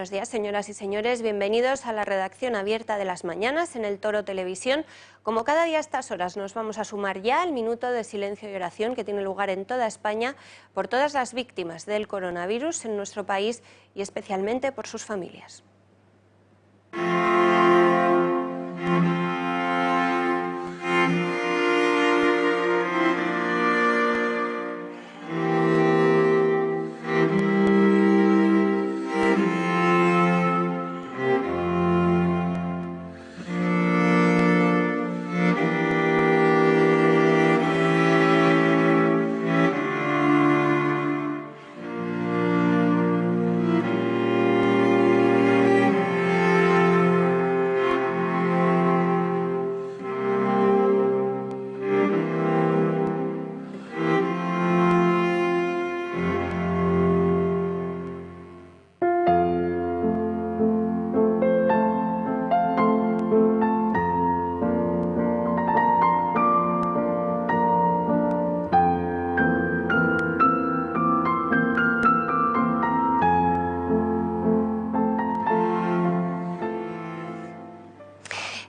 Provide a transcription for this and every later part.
buenos días, señoras y señores. Bienvenidos a la redacción abierta de las mañanas en El Toro Televisión. Como cada día a estas horas nos vamos a sumar ya al minuto de silencio y oración que tiene lugar en toda España por todas las víctimas del coronavirus en nuestro país y especialmente por sus familias.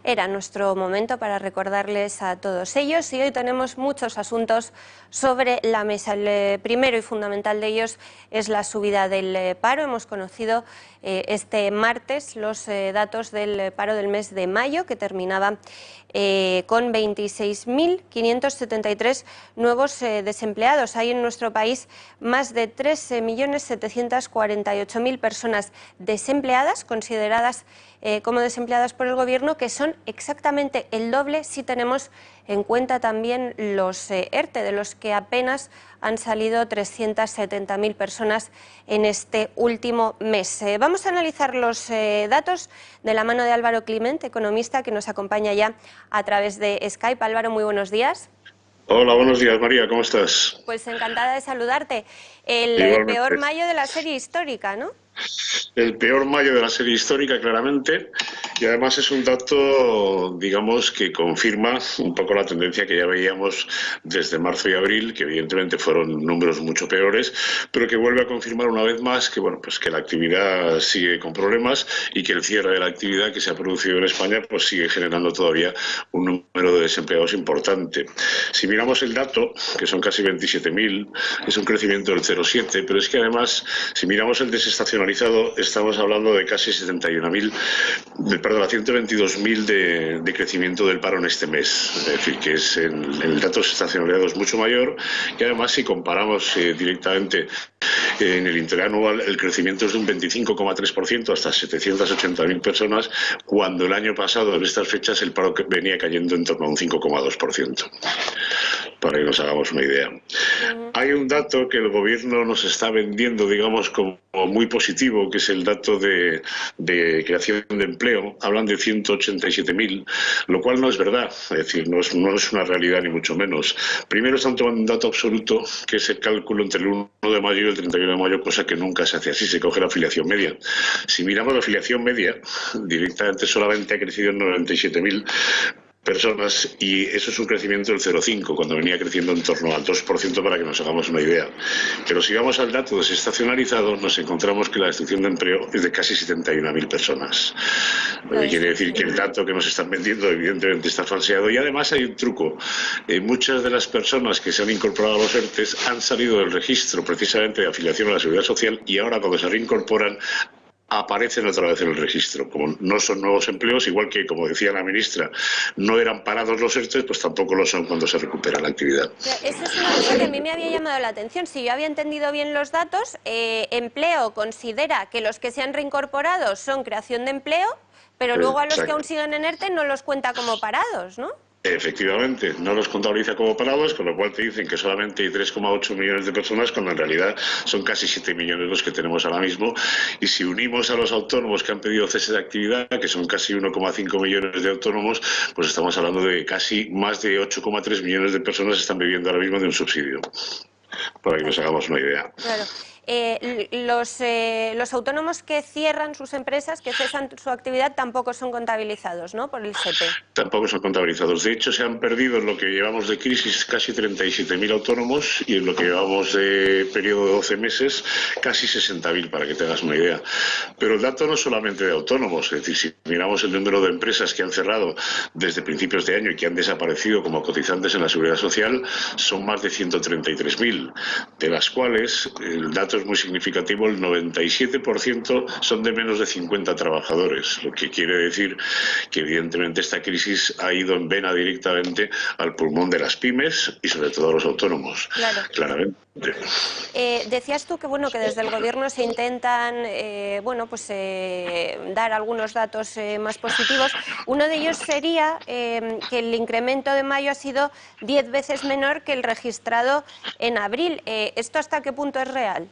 Era nuestro momento para recordarles a todos ellos y hoy tenemos muchos asuntos sobre la mesa. El primero y fundamental de ellos es la subida del paro. Hemos conocido este martes los datos del paro del mes de mayo, que terminaba con 26.573 nuevos desempleados. Hay en nuestro país más de 13.748.000 personas desempleadas, consideradas como desempleadas por el Gobierno, que son exactamente el doble si tenemos en cuenta también los ERTE, de los que apenas han salido 370.000 personas en este último mes. Vamos a analizar los datos de la mano de Álvaro Climent, economista, que nos acompaña ya a través de Skype. Álvaro, muy buenos días. Hola, buenos días, María, ¿cómo estás? Pues encantada de saludarte. El peor mayo de la serie histórica, ¿no? El peor mayo de la serie histórica, claramente, y además es un dato, digamos, que confirma un poco la tendencia que ya veíamos desde marzo y abril, que evidentemente fueron números mucho peores, pero que vuelve a confirmar una vez más que, bueno, pues que la actividad sigue con problemas y que el cierre de la actividad que se ha producido en España pues sigue generando todavía un número de desempleados importante. Si miramos el dato, que son casi 27.000, es un crecimiento del 0,7, pero es que además, si miramos el desestacionalizado, estamos hablando de casi 122.000 de crecimiento del paro en este mes. Es decir, que es el dato estacionalizado es mucho mayor, y además si comparamos directamente en el interanual, el crecimiento es de un 25,3% hasta 780.000 personas, cuando el año pasado en estas fechas el paro venía cayendo en torno a un 5,2%. Para que nos hagamos una idea. Hay un dato que el Gobierno nos está vendiendo, digamos, como muy positivo, que es el dato de creación de empleo. Hablan de 187.000, lo cual no es verdad, es decir, no es una realidad ni mucho menos. Primero están tomando un dato absoluto, que es el cálculo entre el 1 de mayo y el 31 de mayo, cosa que nunca se hace así, se coge la afiliación media. Si miramos la afiliación media, directamente solamente ha crecido en 97.000 personas, y eso es un crecimiento del 0,5, cuando venía creciendo en torno al 2%, para que nos hagamos una idea. Pero si vamos al dato desestacionalizado, nos encontramos que la destrucción de empleo es de casi 71.000 personas. Quiere decir que el dato que nos están vendiendo evidentemente está falseado, y además hay un truco. Muchas de las personas que se han incorporado a los ERTEs han salido del registro precisamente de afiliación a la Seguridad Social, y ahora cuando se reincorporan aparecen otra vez en el registro. Como no son nuevos empleos, igual que, como decía la ministra, no eran parados los ERTE, pues tampoco lo son cuando se recupera la actividad. Esa es una cosa que a mí me había llamado la atención. Si yo había entendido bien los datos, Empleo considera que los que se han reincorporado son creación de empleo, pero luego a los que aún siguen en ERTE no los cuenta como parados, ¿no? Efectivamente, no los contabiliza como parados, con lo cual te dicen que solamente hay 3,8 millones de personas, cuando en realidad son casi 7 millones los que tenemos ahora mismo. Y si unimos a los autónomos que han pedido cese de actividad, que son casi 1,5 millones de autónomos, pues estamos hablando de casi más de 8,3 millones de personas que están viviendo ahora mismo de un subsidio, para que nos hagamos una idea. Claro. Los autónomos que cierran sus empresas, que cesan su actividad, tampoco son contabilizados, ¿no?, por el SEPE. Tampoco son contabilizados. De hecho, se han perdido en lo que llevamos de crisis casi 37.000 autónomos y en lo que llevamos de periodo de 12 meses casi 60.000, para que te hagas una idea. Pero el dato no es solamente de autónomos, es decir, si miramos el número de empresas que han cerrado desde principios de año y que han desaparecido como cotizantes en la Seguridad Social, son más de 133.000, de las cuales el dato es muy significativo, el 97% son de menos de 50 trabajadores, lo que quiere decir que evidentemente esta crisis ha ido en vena directamente al pulmón de las pymes y sobre todo a los autónomos, Claro. claramente. Decías tú que bueno, que desde el gobierno se intentan dar algunos datos más positivos. Uno de ellos sería que el incremento de mayo ha sido 10 veces menor que el registrado en abril. ¿Esto hasta qué punto es real?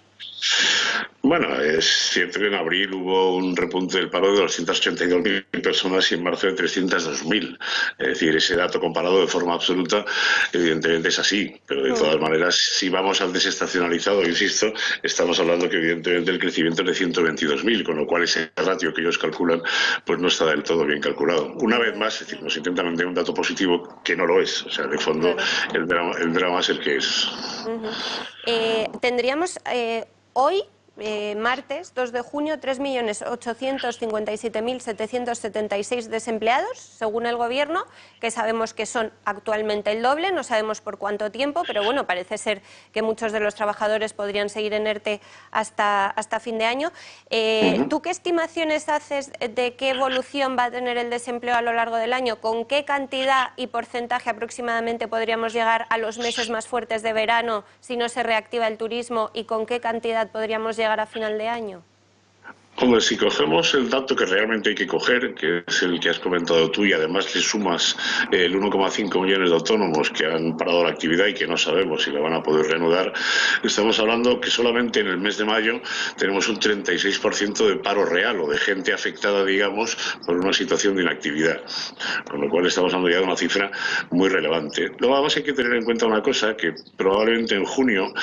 Bueno, es cierto que en abril hubo un repunte del paro de 282.000 personas y en marzo de 302.000. Es decir, ese dato comparado de forma absoluta, evidentemente es así. Pero de todas maneras, si vamos al desestacionalizado, insisto, estamos hablando que evidentemente el crecimiento es de 122.000, con lo cual ese ratio que ellos calculan pues no está del todo bien calculado. Una vez más, es decir, nos intentan vender un dato positivo que no lo es. O sea, de fondo, claro, el drama es el que es. Tendríamos hoy, martes 2 de junio, 3.857.776 desempleados, según el Gobierno, que sabemos que son actualmente el doble, no sabemos por cuánto tiempo, pero bueno, parece ser que muchos de los trabajadores podrían seguir en ERTE hasta fin de año. ¿Tú qué estimaciones haces de qué evolución va a tener el desempleo a lo largo del año? ¿Con qué cantidad y porcentaje aproximadamente podríamos llegar a los meses más fuertes de verano si no se reactiva el turismo? ¿Y con qué cantidad podríamos llegar a final de año? Hombre, si cogemos el dato que realmente hay que coger, que es el que has comentado tú, y además le sumas el 1,5 millones de autónomos que han parado la actividad y que no sabemos si la van a poder reanudar, estamos hablando que solamente en el mes de mayo tenemos un 36% de paro real o de gente afectada, digamos, por una situación de inactividad. Con lo cual estamos hablando ya de una cifra muy relevante. Luego además hay que tener en cuenta una cosa, que probablemente en junio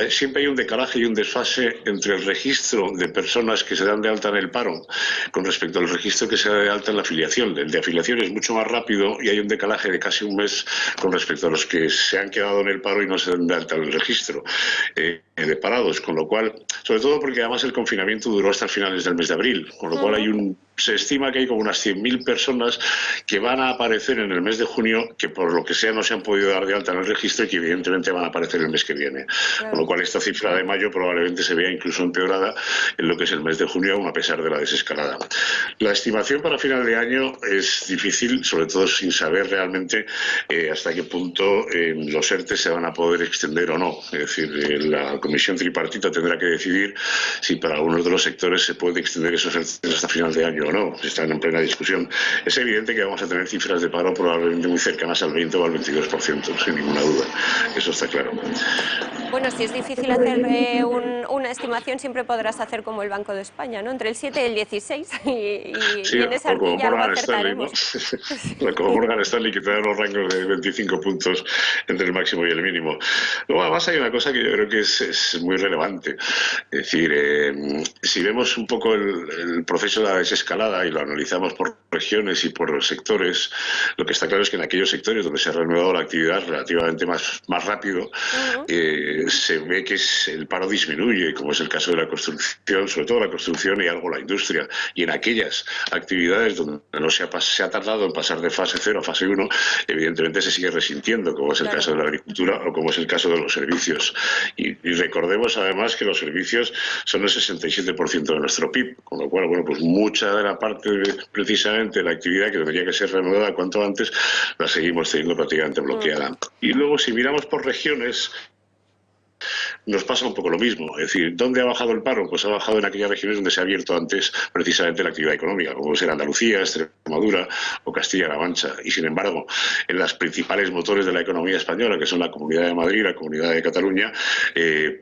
siempre hay un decalaje y un desfase entre el registro de personas que se dan de alta en el paro con respecto al registro que se da de alta en la afiliación. El de afiliación es mucho más rápido y hay un decalaje de casi un mes con respecto a los que se han quedado en el paro y no se dan de alta en el registro de parados, con lo cual, sobre todo porque además el confinamiento duró hasta finales del mes de abril, con lo cual se estima que hay como unas 100.000 personas que van a aparecer en el mes de junio que por lo que sea no se han podido dar de alta en el registro y que evidentemente van a aparecer el mes que viene. Con lo cual esta cifra de mayo probablemente se vea incluso empeorada en lo que es el mes de junio, aún a pesar de la desescalada. La estimación para final de año es difícil, sobre todo sin saber realmente hasta qué punto los ERTE se van a poder extender o no. Es decir, la comisión tripartita tendrá que decidir si para algunos de los sectores se puede extender esos ERTE hasta final de año o no. Están en plena discusión. Es evidente que vamos a tener cifras de paro probablemente muy cercanas al 20 o al 22%, sin ninguna duda. Eso está claro. Bueno, si es difícil hacer una estimación, siempre podrás hacer como el Banco de España, ¿no? Entre el 7 y el 16 y en esa arquilla algo acertaremos. Como Morgan Stanley, que te da los rangos de 25 puntos entre el máximo y el mínimo. Luego, además, hay una cosa que yo creo que es muy relevante. Es decir, si vemos un poco el proceso de la desescalada y lo analizamos por regiones y por sectores, lo que está claro es que en aquellos sectores donde se ha reanudado la actividad relativamente más rápido, se ve que el paro disminuye, como es el caso de la construcción, sobre todo la construcción y algo la industria. Y en aquellas actividades donde no se ha tardado en pasar de fase 0 a fase 1, evidentemente se sigue resintiendo, como es el caso de la agricultura o como es el caso de los servicios. Y recordemos además que los servicios son el 67% de nuestro PIB, con lo cual, bueno, pues mucha de la parte precisamente de la actividad que tendría que ser reanudada cuanto antes, la seguimos teniendo prácticamente bloqueada. Y luego, si miramos por regiones, nos pasa un poco lo mismo. Es decir, ¿dónde ha bajado el paro? Pues ha bajado en aquellas regiones donde se ha abierto antes precisamente la actividad económica, como ser Andalucía, Extremadura o Castilla-La Mancha. Y sin embargo, en las principales motores de la economía española, que son la Comunidad de Madrid y la Comunidad de Cataluña,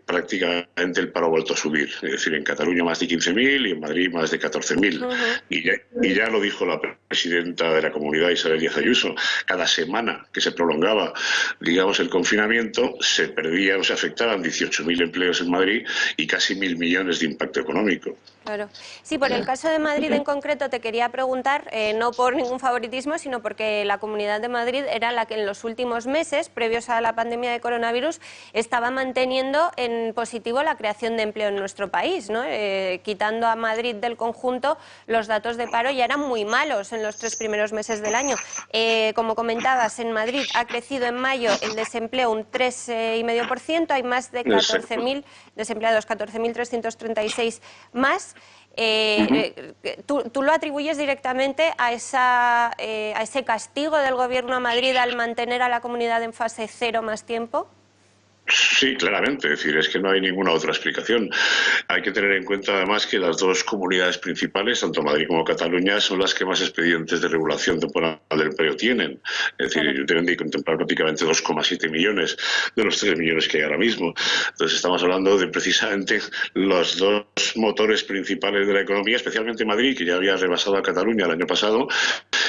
prácticamente el paro ha vuelto a subir. Es decir, en Cataluña más de 15.000 y en Madrid más de 14.000. Y ya lo dijo la presidenta de la comunidad, Isabel Díaz Ayuso, cada semana que se prolongaba, digamos, el confinamiento, se perdían o se afectaban 18 18.000 empleos en Madrid y casi 1.000 millones de impacto económico. Claro. Sí, por el caso de Madrid en concreto te quería preguntar, no por ningún favoritismo, sino porque la Comunidad de Madrid era la que en los últimos meses, previos a la pandemia de coronavirus, estaba manteniendo en positivo la creación de empleo en nuestro país, ¿no? Quitando a Madrid del conjunto, los datos de paro ya eran muy malos en los 3 primeros meses del año. Como comentabas, en Madrid ha crecido en mayo el desempleo un 3,5%, hay más de 14.000 desempleados, 14.336 más. ¿Tú lo atribuyes directamente a ese castigo del Gobierno de Madrid al mantener a la comunidad en fase cero más tiempo? Sí, claramente, es decir, es que no hay ninguna otra explicación. Hay que tener en cuenta además que las dos comunidades principales, tanto Madrid como Cataluña, son las que más expedientes de regulación temporal del empleo tienen. Es decir, Claro. deben de contemplar prácticamente 2,7 millones de los 3 millones que hay ahora mismo. Entonces estamos hablando de precisamente los dos motores principales de la economía, especialmente Madrid, que ya había rebasado a Cataluña el año pasado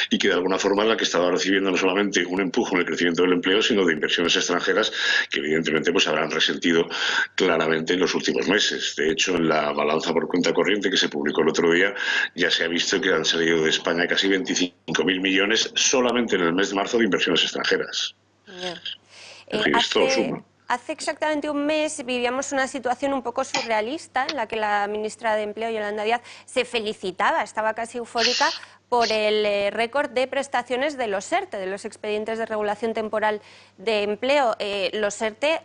y que de alguna forma es la que estaba recibiendo no solamente un empuje en el crecimiento del empleo, sino de inversiones extranjeras que evidentemente pues habrán resentido claramente en los últimos meses. De hecho, en la balanza por cuenta corriente que se publicó el otro día, ya se ha visto que han salido de España casi 25.000 millones solamente en el mes de marzo de inversiones extranjeras. Yeah. Es decir, esto suma. Hace exactamente un mes vivíamos una situación un poco surrealista en la que la ministra de Empleo, Yolanda Díaz, se felicitaba, estaba casi eufórica por el récord de prestaciones de los ERTE, de los expedientes de regulación temporal de empleo. Los ERTE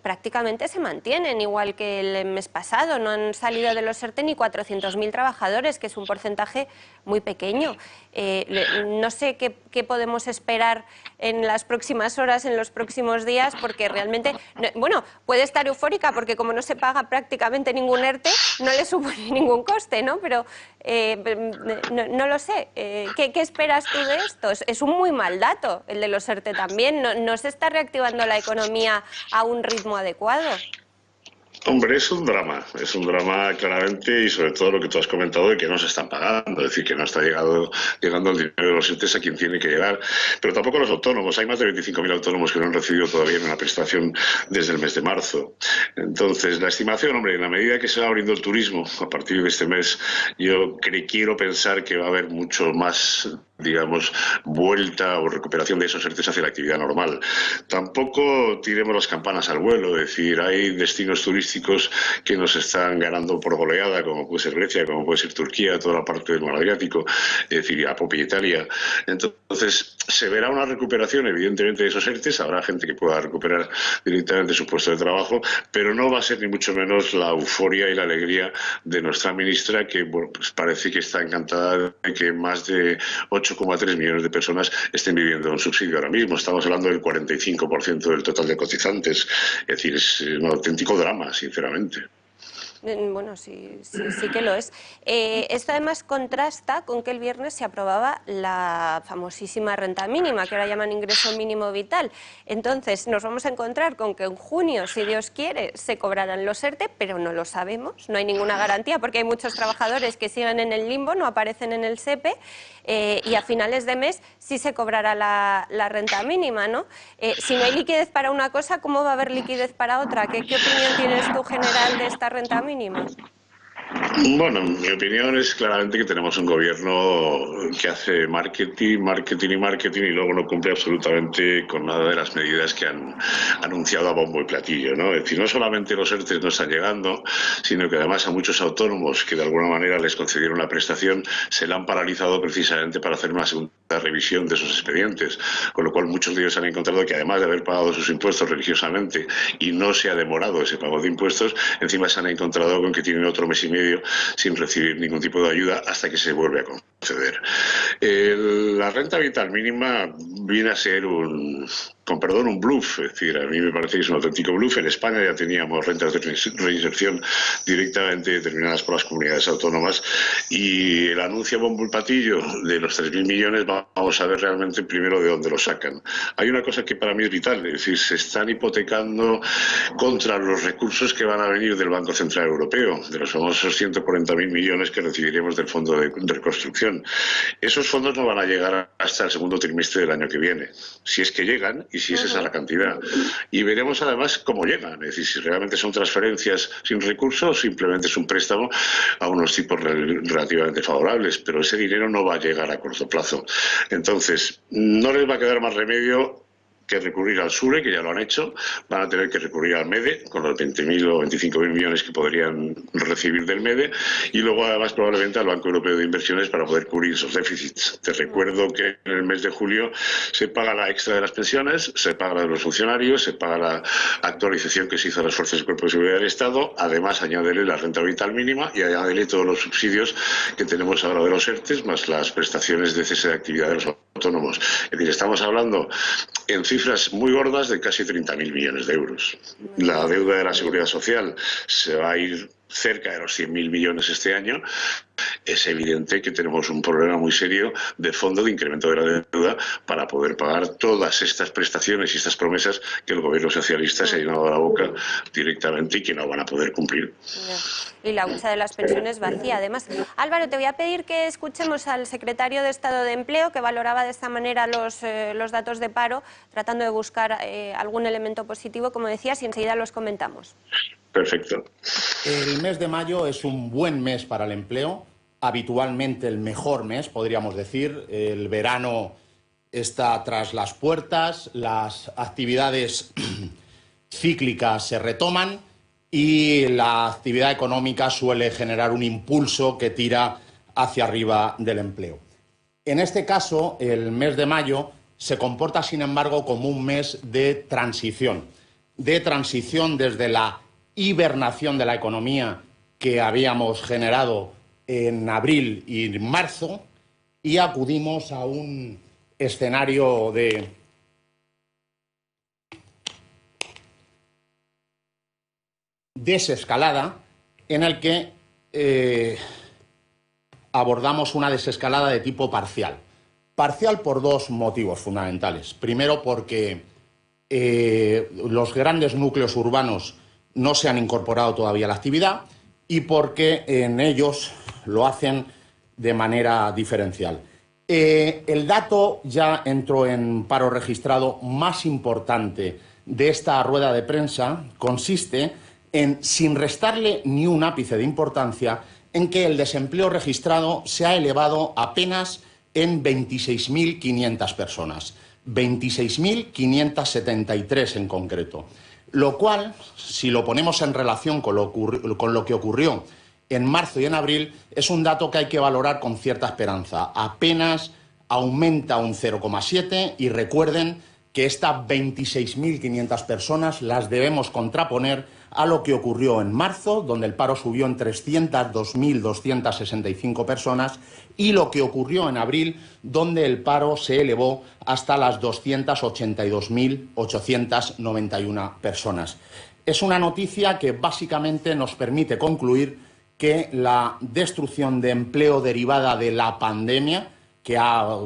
prácticamente se mantienen, igual que el mes pasado. No han salido de los ERTE ni 400.000 trabajadores, que es un porcentaje muy pequeño. No sé qué podemos esperar en las próximas horas, en los próximos días, porque realmente, bueno, puede estar eufórica porque como no se paga prácticamente ningún ERTE, no le supone ningún coste, ¿no? Pero no lo sé. ¿Qué esperas tú de esto? Es un muy mal dato el de los ERTE también. No se está reactivando la economía a un ritmo adecuado. Hombre, es un drama claramente y sobre todo lo que tú has comentado de que no se están pagando, es decir, que no está llegando el dinero de los ERTE a quien tiene que llegar, pero tampoco los autónomos, hay más de 25.000 autónomos que no han recibido todavía una prestación desde el mes de marzo. Entonces, la estimación, hombre, en la medida que se va abriendo el turismo a partir de este mes, yo quiero pensar que va a haber mucho más, digamos, vuelta o recuperación de esos ERTE hacia la actividad normal. Tampoco tiremos las campanas al vuelo, es decir, hay destinos turísticos que nos están ganando por goleada, como puede ser Grecia, como puede ser Turquía, toda la parte del mar Adriático, es decir, a Popa y Italia. Entonces, se verá una recuperación, evidentemente, de esos ERTEs, habrá gente que pueda recuperar directamente su puesto de trabajo, pero no va a ser ni mucho menos la euforia y la alegría de nuestra ministra, que bueno, pues parece que está encantada de que más de 8,3 millones de personas estén viviendo un subsidio ahora mismo. Estamos hablando del 45% del total de cotizantes. Es decir, es un auténtico drama, sinceramente. Bueno, sí que lo es. Esto además contrasta con que el viernes se aprobaba la famosísima renta mínima, que ahora llaman ingreso mínimo vital. Entonces nos vamos a encontrar con que en junio, si Dios quiere, se cobrarán los ERTE, pero no lo sabemos, no hay ninguna garantía, porque hay muchos trabajadores que siguen en el limbo, no aparecen en el SEPE, y a finales de mes sí se cobrará la renta mínima, ¿no? Si no hay liquidez para una cosa, ¿cómo va a haber liquidez para otra? ¿Qué opinión tienes tú general de esta renta mínima? Bueno, mi opinión es claramente que tenemos un gobierno que hace marketing y luego no cumple absolutamente con nada de las medidas que han anunciado a bombo y platillo, ¿no? Es decir, no solamente los ERTE no están llegando, sino que además a muchos autónomos que de alguna manera les concedieron la prestación se la han paralizado precisamente para hacer una segunda revisión de sus expedientes, con lo cual muchos de ellos han encontrado que además de haber pagado sus impuestos religiosamente y no se ha demorado ese pago de impuestos, encima se han encontrado con que tienen otro mes y medio sin recibir ningún tipo de ayuda hasta que se vuelve a conceder. La renta vital mínima viene a ser un bluff, es decir, a mí me parece que es un auténtico bluff. En España ya teníamos rentas de reinserción directamente determinadas por las comunidades autónomas y el anuncio a bombo y platillo de los 3.000 millones, vamos a ver realmente primero de dónde lo sacan. Hay una cosa que para mí es vital, es decir, se están hipotecando contra los recursos que van a venir del Banco Central Europeo, de los famosos 140.000 millones que recibiremos del Fondo de Reconstrucción. situación. Esos fondos no van a llegar hasta el segundo trimestre del año que viene, si es que llegan y si es esa la cantidad. Y veremos además cómo llegan, es decir, si realmente son transferencias sin recursos o simplemente es un préstamo a unos tipos relativamente favorables, pero ese dinero no va a llegar a corto plazo. Entonces, no les va a quedar más remedio que recurrir al SURE, que ya lo han hecho, van a tener que recurrir al MEDE, con los 20.000 o 25.000 millones que podrían recibir del MEDE, y luego además probablemente al Banco Europeo de Inversiones para poder cubrir esos déficits. Te recuerdo que en el mes de julio se paga la extra de las pensiones, se paga la de los funcionarios, se paga la actualización que se hizo a las fuerzas y cuerpos de seguridad del Estado, además añádele la renta vital mínima y añádele todos los subsidios que tenemos ahora de los ERTES, más las prestaciones de cese de actividad de los autónomos. Es decir, estamos hablando en cifras muy gordas de casi 30.000 millones de euros. La deuda de la Seguridad Social se va a ir cerca de los 100.000 millones este año. Es evidente que tenemos un problema muy serio de fondo de incremento de la deuda para poder pagar todas estas prestaciones y estas promesas que el gobierno socialista se ha llenado la boca directamente y que no van a poder cumplir. Y la hucha de las pensiones vacía. Además, Álvaro, te voy a pedir que escuchemos al secretario de Estado de Empleo, que valoraba de esta manera los datos de paro, tratando de buscar algún elemento positivo, como decías, y enseguida los comentamos. Perfecto. El mes de mayo es un buen mes para el empleo, habitualmente el mejor mes, podríamos decir. El verano está tras las puertas, las actividades cíclicas se retoman y la actividad económica suele generar un impulso que tira hacia arriba del empleo. En este caso, el mes de mayo se comporta, sin embargo, como un mes de transición desde la hibernación de la economía que habíamos generado en abril y marzo, y acudimos a un escenario de desescalada en el que abordamos una desescalada de tipo parcial. Parcial por dos motivos fundamentales. Primero, porque los grandes núcleos urbanos no se han incorporado todavía a la actividad y porque en ellos lo hacen de manera diferencial. El dato, ya entro en paro registrado, más importante de esta rueda de prensa consiste en, sin restarle ni un ápice de importancia, en que el desempleo registrado se ha elevado apenas en 26.500 personas, 26.573 en concreto. Lo cual, si lo ponemos en relación con lo que ocurrió en marzo y en abril, es un dato que hay que valorar con cierta esperanza. Apenas aumenta un 0,7 y recuerden que estas 26.500 personas las debemos contraponer a lo que ocurrió en marzo, donde el paro subió en 302.265 personas, y lo que ocurrió en abril, donde el paro se elevó hasta las 282.891 personas. Es una noticia que básicamente nos permite concluir que la destrucción de empleo derivada de la pandemia, que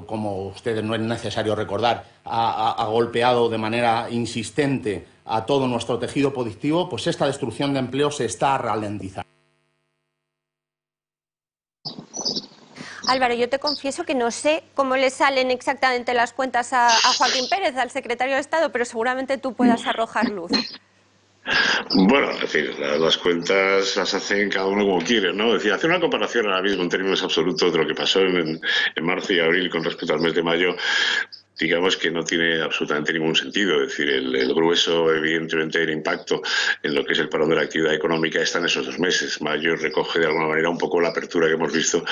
como ustedes no es necesario recordar, ha golpeado de manera insistente a todo nuestro tejido productivo, pues esta destrucción de empleo se está ralentizando. Álvaro, yo te confieso que no sé cómo le salen exactamente las cuentas a Joaquín Pérez, al secretario de Estado, pero seguramente tú puedas arrojar luz. Bueno, es decir, las cuentas las hacen cada uno como quiere, ¿no? Es decir, hacer una comparación ahora mismo en términos absolutos de lo que pasó en marzo y abril con respecto al mes de mayo, digamos que no tiene absolutamente ningún sentido. Es decir, el grueso, evidentemente, el impacto en lo que es el parón de la actividad económica está en esos 2 meses. Mayo recoge de alguna manera un poco la apertura que hemos visto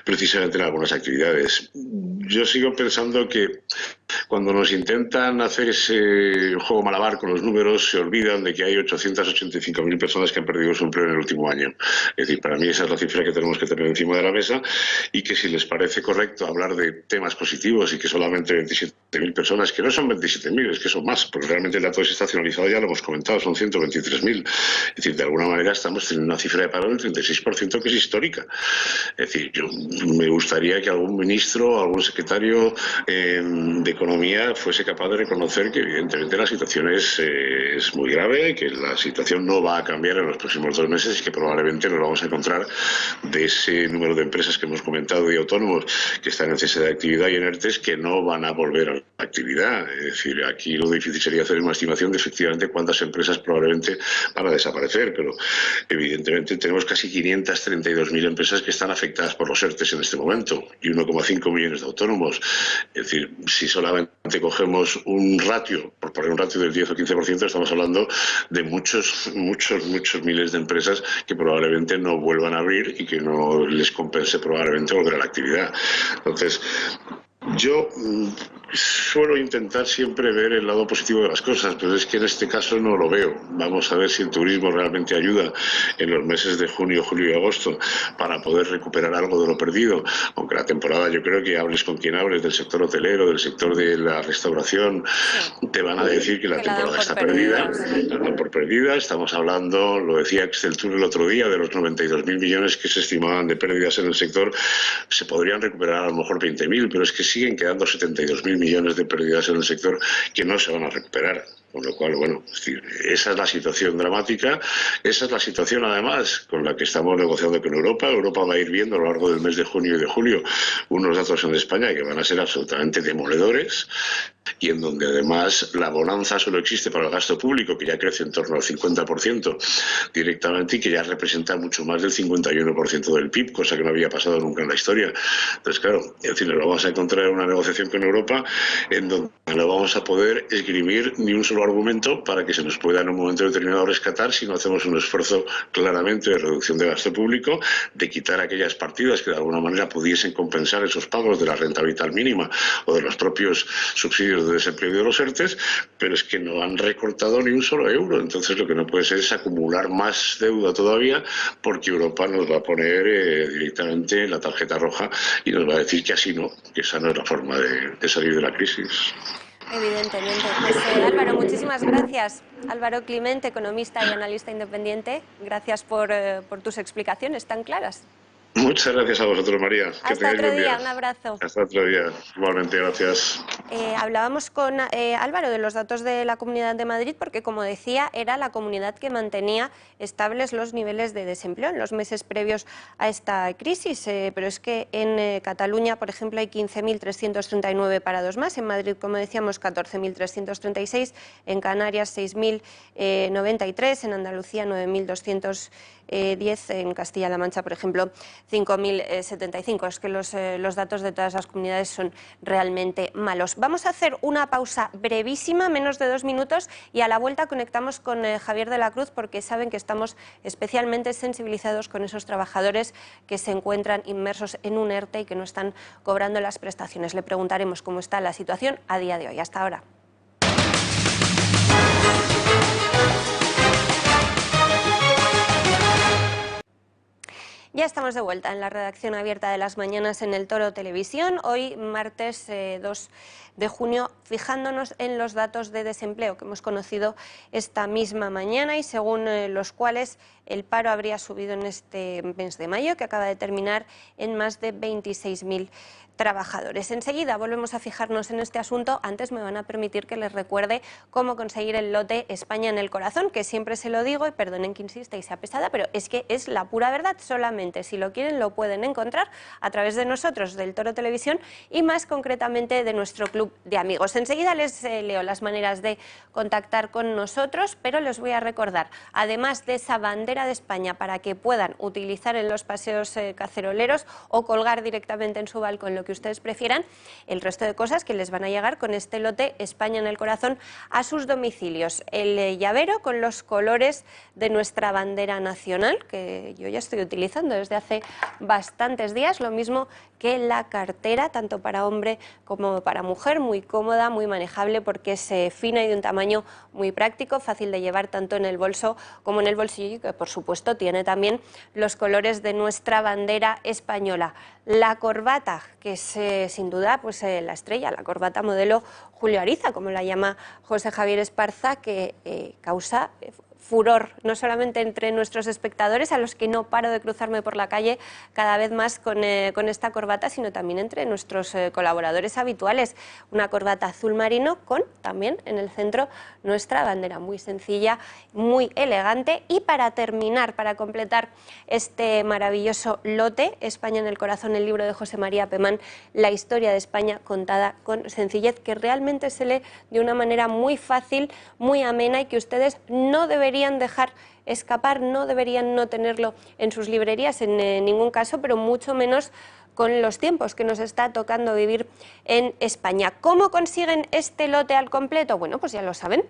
precisamente en algunas actividades. Yo sigo pensando que cuando nos intentan hacer ese juego malabar con los números, se olvidan de que hay 885.000 personas que han perdido su empleo en el último año. Es decir, para mí esa es la cifra que tenemos que tener encima de la mesa, y que si les parece correcto hablar de temas positivos y que solamente 27.000 personas, que no son 27.000, es que son más, porque realmente el dato desestacionalizado ya lo hemos comentado, son 123.000. Es decir, de alguna manera estamos teniendo una cifra de paro del 36% que es histórica. Es decir, yo me gustaría que algún ministro, algún secretario de economía fuese capaz de reconocer que evidentemente la situación es muy grave, que la situación no va a cambiar en los próximos 2 meses y que probablemente nos vamos a encontrar de ese número de empresas que hemos comentado y autónomos que están en cese de actividad y en ERTEs que no van a volver a la actividad. Es decir, aquí lo difícil sería hacer una estimación de efectivamente cuántas empresas probablemente van a desaparecer, pero evidentemente tenemos casi 532.000 empresas que están afectadas por los ERTEs en este momento y 1,5 millones de autónomos. Es decir, si solamente cogemos un ratio, por poner un ratio del 10 o 15%, estamos hablando de muchos miles de empresas que probablemente no vuelvan a abrir y que no les compense probablemente volver a la actividad. Entonces, yo suelo intentar siempre ver el lado positivo de las cosas, pero es que en este caso no lo veo. Vamos a ver si el turismo realmente ayuda en los meses de junio, julio y agosto para poder recuperar algo de lo perdido, aunque la temporada, yo creo que hables con quien hables del sector hotelero, del sector de la restauración, te van a decir que la temporada está perdida, la dan por perdida. Estamos hablando, lo decía Excel Tour el otro día, de los 92.000 millones que se estimaban de pérdidas en el sector, se podrían recuperar a lo mejor 20.000, pero es que siguen quedando 72.000 millones de pérdidas en el sector que no se van a recuperar. Con lo cual, bueno, es decir, esa es la situación dramática, esa es la situación además con la que estamos negociando con Europa. Europa va a ir viendo a lo largo del mes de junio y de julio unos datos en España que van a ser absolutamente demoledores y en donde además la bonanza solo existe para el gasto público, que ya crece en torno al 50% directamente y que ya representa mucho más del 51% del PIB, cosa que no había pasado nunca en la historia. Entonces, claro, es decir, nos vamos a encontrar en una negociación con Europa en donde no vamos a poder esgrimir ni un solo argumento para que se nos pueda en un momento determinado rescatar si no hacemos un esfuerzo claramente de reducción de gasto público, de quitar aquellas partidas que de alguna manera pudiesen compensar esos pagos de la renta vital mínima o de los propios subsidios de desempleo de los ERTEs, pero es que no han recortado ni un solo euro. Entonces lo que no puede ser es acumular más deuda todavía, porque Europa nos va a poner directamente la tarjeta roja y nos va a decir que así no, que esa no es la forma de salir de la crisis. Evidentemente. Pues Álvaro, muchísimas gracias. Álvaro Climent, economista y analista independiente, gracias por tus explicaciones tan claras. Muchas gracias a vosotros, María. Hasta otro día, un abrazo. Hasta otro día, igualmente, gracias. Hablábamos con Álvaro de los datos de la Comunidad de Madrid porque, como decía, era la comunidad que mantenía estables los niveles de desempleo en los meses previos a esta crisis, pero es que en Cataluña, por ejemplo, hay 15.339 parados más, en Madrid, como decíamos, 14.336, en Canarias 6.093, en Andalucía 9.210, en Castilla-La Mancha, por ejemplo, 5.075. Es que los datos de todas las comunidades son realmente malos. Vamos a hacer una pausa brevísima, menos de 2 minutos, y a la vuelta conectamos con Javier de la Cruz, porque saben que estamos especialmente sensibilizados con esos trabajadores que se encuentran inmersos en un ERTE y que no están cobrando las prestaciones. Le preguntaremos cómo está la situación a día de hoy. Hasta ahora. Ya estamos de vuelta en la redacción abierta de las mañanas en El Toro Televisión, hoy martes 2 de junio, fijándonos en los datos de desempleo que hemos conocido esta misma mañana y según los cuales el paro habría subido en este mes de mayo, que acaba de terminar en más de 26.000 trabajadores. Enseguida volvemos a fijarnos en este asunto. Antes me van a permitir que les recuerde cómo conseguir el lote España en el corazón, que siempre se lo digo y perdonen que insista y sea pesada, pero es que es la pura verdad. Solamente si lo quieren lo pueden encontrar a través de nosotros, del Toro Televisión, y más concretamente de nuestro club de amigos. Enseguida les leo las maneras de contactar con nosotros, pero les voy a recordar, además de esa bandera de España para que puedan utilizar en los paseos caceroleros o colgar directamente en su balcón, lo que ustedes prefieran, el resto de cosas que les van a llegar con este lote España en el corazón a sus domicilios. El llavero con los colores de nuestra bandera nacional, que yo ya estoy utilizando desde hace bastantes días, lo mismo que la cartera, tanto para hombre como para mujer, muy cómoda, muy manejable, porque es fina y de un tamaño muy práctico, fácil de llevar tanto en el bolso como en el bolsillo, y que por supuesto tiene también los colores de nuestra bandera española. La corbata, que es sin duda pues la estrella, la corbata modelo Julio Ariza, como la llama José Javier Esparza, que causa furor, no solamente entre nuestros espectadores, a los que no paro de cruzarme por la calle cada vez más con esta corbata, sino también entre nuestros colaboradores habituales. Una corbata azul marino con también en el centro nuestra bandera, muy sencilla, muy elegante. Y para terminar, para completar este maravilloso lote, España en el corazón, el libro de José María Pemán, la historia de España contada con sencillez, que realmente se lee de una manera muy fácil, muy amena, y que ustedes no deberían dejar escapar, no deberían no tenerlo en sus librerías en ningún caso, pero mucho menos con los tiempos que nos está tocando vivir en España. ¿Cómo consiguen este lote al completo? Bueno, pues ya lo saben.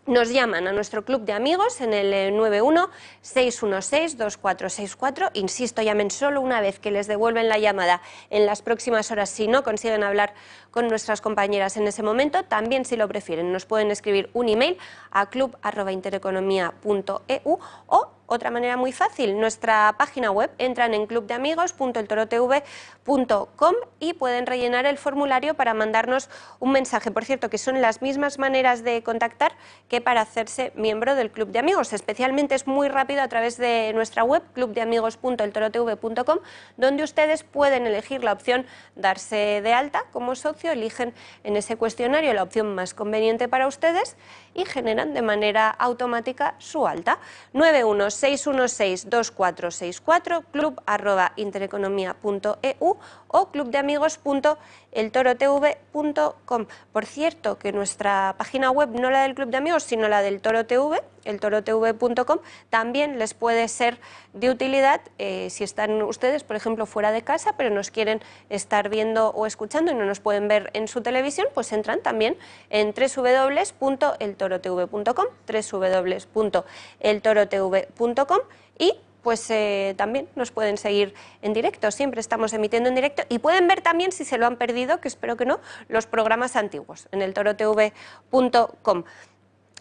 Nos llaman a nuestro club de amigos en el 91-616-2464. Insisto, llamen solo una vez, que les devuelven la llamada en las próximas horas si no consiguen hablar con nuestras compañeras en ese momento. También, si lo prefieren, nos pueden escribir un email a club@intereconomia.eu o otra manera muy fácil, nuestra página web. Entran en clubdeamigos.eltorotv.com y pueden rellenar el formulario para mandarnos un mensaje. Por cierto, que son las mismas maneras de contactar que para hacerse miembro del Club de Amigos. Especialmente es muy rápido a través de nuestra web, clubdeamigos.eltorotv.com, donde ustedes pueden elegir la opción darse de alta como socio, eligen en ese cuestionario la opción más conveniente para ustedes y generan de manera automática su alta. 91-616-2464, club@intereconomia.eu o clubdeamigos.eltorotv.com. Por cierto, que nuestra página web, no la del Club de Amigos, sino la del Toro TV, eltorotv.com, también les puede ser de utilidad si están ustedes, por ejemplo, fuera de casa, pero nos quieren estar viendo o escuchando y no nos pueden ver en su televisión, pues entran también en www.eltorotv.com, www.eltorotv.com, y pues también nos pueden seguir en directo. Siempre estamos emitiendo en directo y pueden ver también, si se lo han perdido, que espero que no, los programas antiguos en eltorotv.com.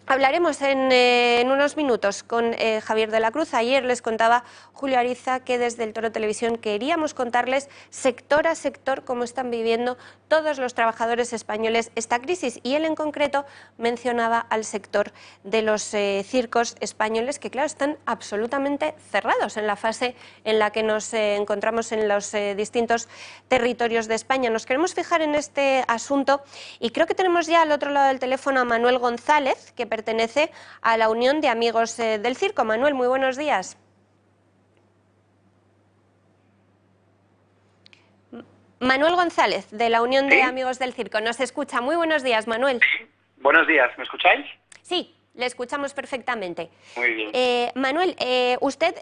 Hablaremos en unos minutos con Javier de la Cruz. Ayer les contaba Julio Ariza que desde el Toro Televisión queríamos contarles sector a sector cómo están viviendo todos los trabajadores españoles esta crisis, y él en concreto mencionaba al sector de los circos españoles, que claro, están absolutamente cerrados en la fase en la que nos encontramos en los distintos territorios de España. Nos queremos fijar en este asunto y creo que tenemos ya al otro lado del teléfono a Manuel González, que pertenece a la Unión de Amigos del Circo. Manuel, muy buenos días. Manuel González, de la Unión de Amigos del Circo. Nos escucha. Muy buenos días, Manuel. Buenos días, ¿me escucháis? Sí, le escuchamos perfectamente. Muy bien. Manuel, usted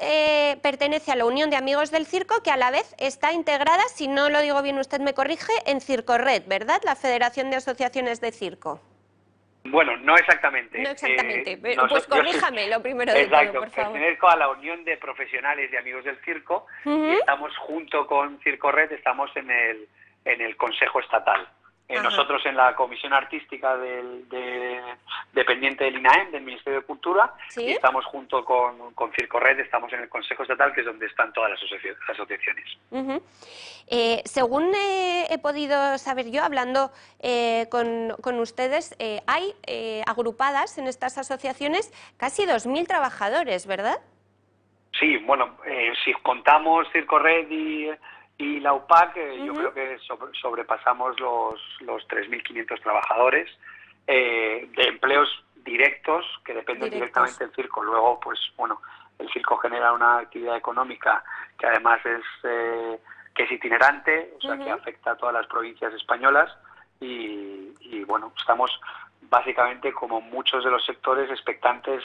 pertenece a la Unión de Amigos del Circo, que a la vez está integrada, si no lo digo bien usted me corrige, en Circorred, ¿verdad? La Federación de Asociaciones de Circo. Bueno, no exactamente. No exactamente, pues corríjame lo primero de todo, por favor. Pertenezco a la Unión de Profesionales de Amigos del Circo y estamos junto con Circorred, estamos en el Consejo Estatal. Nosotros en la Comisión Artística dependiente del INAEM, del Ministerio de Cultura, ¿sí? Y estamos junto con Circorred, estamos en el Consejo Estatal, que es donde están todas las asociaciones. Según he podido saber yo, hablando con ustedes, hay agrupadas en estas asociaciones casi 2.000 trabajadores, ¿verdad? Sí, bueno, si contamos Circorred y la UPAC, yo creo que sobrepasamos los 3.500 trabajadores de empleos directos que dependen directamente del circo. Luego, pues bueno, el circo genera una actividad económica que además que es itinerante, o sea, que afecta a todas las provincias españolas y bueno, estamos básicamente, como muchos de los sectores, expectantes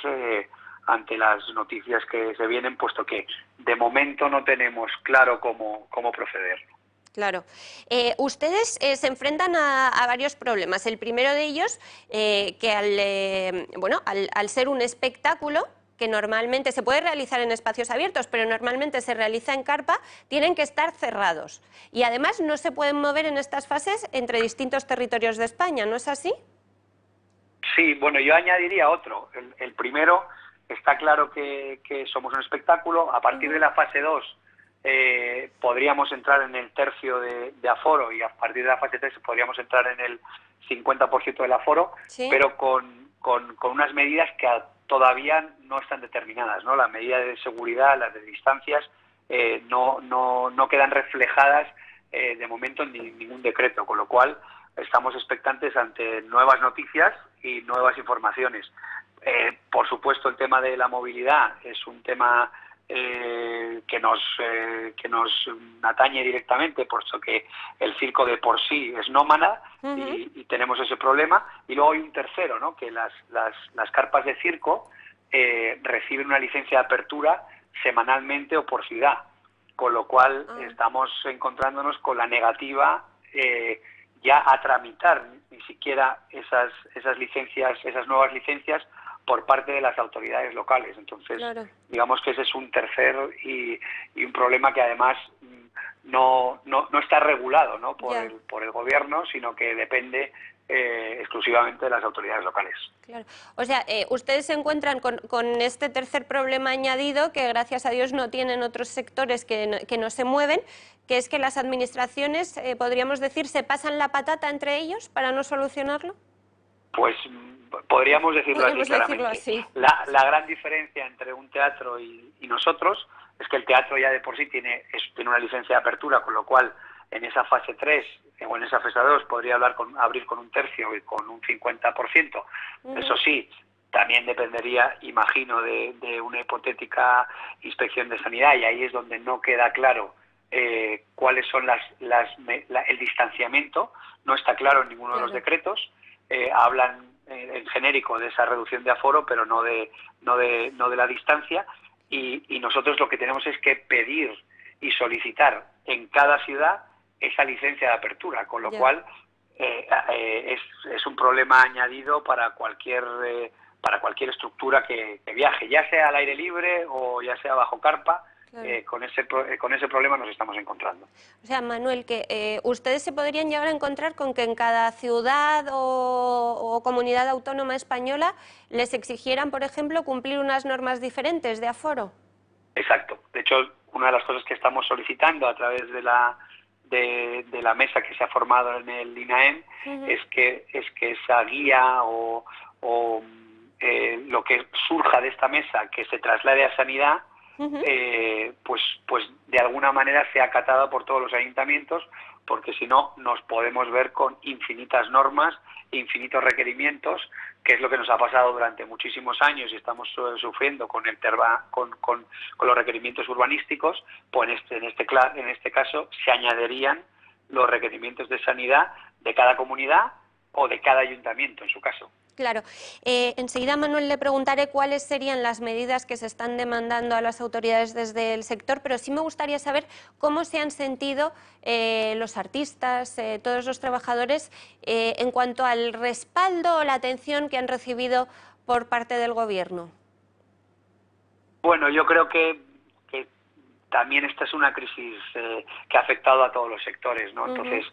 ante las noticias que se vienen, puesto que de momento no tenemos claro cómo proceder. Claro. Ustedes se enfrentan a varios problemas. El primero de ellos, que al ser un espectáculo que normalmente se puede realizar en espacios abiertos, pero normalmente se realiza en carpa, tienen que estar cerrados. Y además no se pueden mover en estas fases entre distintos territorios de España, ¿no es así? Sí, bueno, yo añadiría otro. El primero, está claro que somos un espectáculo. A partir de la fase 2 podríamos entrar en el tercio de aforo, y a partir de la fase 3 podríamos entrar en el 50% del aforo, ¿sí? Pero con unas medidas que todavía no están determinadas, ¿no? La medida de seguridad, las de distancias, no quedan reflejadas de momento en ningún decreto, con lo cual estamos expectantes ante nuevas noticias y nuevas informaciones. Por supuesto, el tema de la movilidad es un tema que nos atañe directamente, puesto que el circo de por sí es nómada y tenemos ese problema. Y luego hay un tercero, ¿no? Que las carpas de circo reciben una licencia de apertura semanalmente o por ciudad, con lo cual estamos encontrándonos con la negativa ya a tramitar ni siquiera esas licencias, esas nuevas licencias por parte de las autoridades locales. Entonces, claro, digamos que ese es un tercer y un problema que además no está regulado, ¿no? por el gobierno, sino que depende exclusivamente de las autoridades locales. Claro. O sea, ustedes se encuentran con este tercer problema añadido que gracias a Dios no tienen otros sectores que no se mueven, que es que las administraciones, podríamos decir, se pasan la patata entre ellos para no solucionarlo. Pues podríamos decirlo decirlo así. La gran diferencia entre un teatro y nosotros es que el teatro ya de por sí tiene una licencia de apertura, con lo cual en esa fase 3 o en esa fase 2 podría abrir con un tercio y con un 50%. Eso sí, también dependería, imagino, de una hipotética inspección de sanidad, y ahí es donde no queda claro cuáles son el distanciamiento. No está claro en ninguno de los decretos. Hablan en genérico de esa reducción de aforo, pero no de la distancia, y nosotros lo que tenemos es que pedir y solicitar en cada ciudad esa licencia de apertura, con lo cual es un problema añadido para cualquier estructura que viaje, ya sea al aire libre o ya sea bajo carpa. Claro. Con ese problema nos estamos encontrando. O sea, Manuel, que ustedes se podrían llegar a encontrar con que en cada ciudad o comunidad autónoma española les exigieran, por ejemplo, cumplir unas normas diferentes de aforo. Exacto. De hecho, una de las cosas que estamos solicitando a través de la mesa que se ha formado en el INAEM es que esa guía o lo que surja de esta mesa, que se traslade a sanidad, pues de alguna manera sea acatada por todos los ayuntamientos, porque si no nos podemos ver con infinitas normas, infinitos requerimientos, que es lo que nos ha pasado durante muchísimos años y estamos sufriendo con los requerimientos urbanísticos. Pues en este caso se añadirían los requerimientos de sanidad de cada comunidad o de cada ayuntamiento en su caso. Claro. Enseguida, Manuel, le preguntaré cuáles serían las medidas que se están demandando a las autoridades desde el sector, pero sí me gustaría saber cómo se han sentido los artistas, todos los trabajadores, en cuanto al respaldo o la atención que han recibido por parte del Gobierno. Bueno, yo creo que también esta es una crisis que ha afectado a todos los sectores, ¿no? Entonces,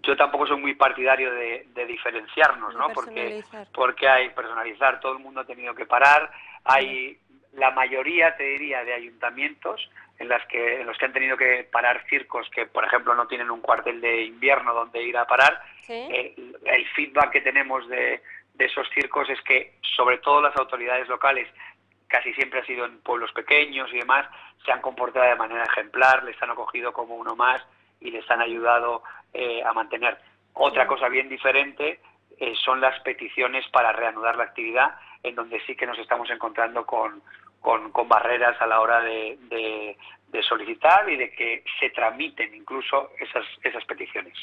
yo tampoco soy muy partidario de diferenciarnos, ¿no? Porque hay personalizar, todo el mundo ha tenido que parar, hay la mayoría, te diría, de ayuntamientos en los que han tenido que parar circos que, por ejemplo, no tienen un cuartel de invierno donde ir a parar. El feedback que tenemos de esos circos es que, sobre todo las autoridades locales, casi siempre ha sido en pueblos pequeños y demás, se han comportado de manera ejemplar, les han acogido como uno más y les han ayudado a mantener. Otra cosa bien diferente son las peticiones para reanudar la actividad, en donde sí que nos estamos encontrando con barreras a la hora de solicitar y de que se tramiten incluso esas peticiones.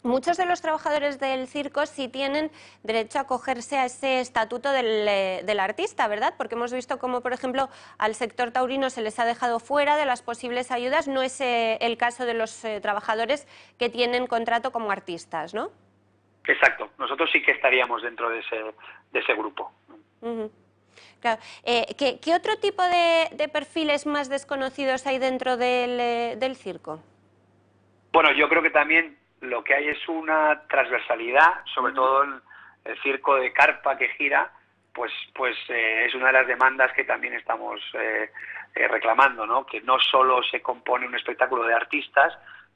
Muchos de los trabajadores del circo sí tienen derecho a acogerse a ese estatuto del artista, ¿verdad? Porque hemos visto cómo, por ejemplo, al sector taurino se les ha dejado fuera de las posibles ayudas. No es el caso de los trabajadores que tienen contrato como artistas, ¿no? Exacto. Nosotros sí que estaríamos dentro de ese grupo. Claro. ¿Qué otro tipo de perfiles más desconocidos hay dentro del circo? Bueno, yo creo que también lo que hay es una transversalidad, sobre todo en el circo de carpa que gira, pues es una de las demandas que también estamos reclamando, ¿no? Que no solo se compone un espectáculo de artistas,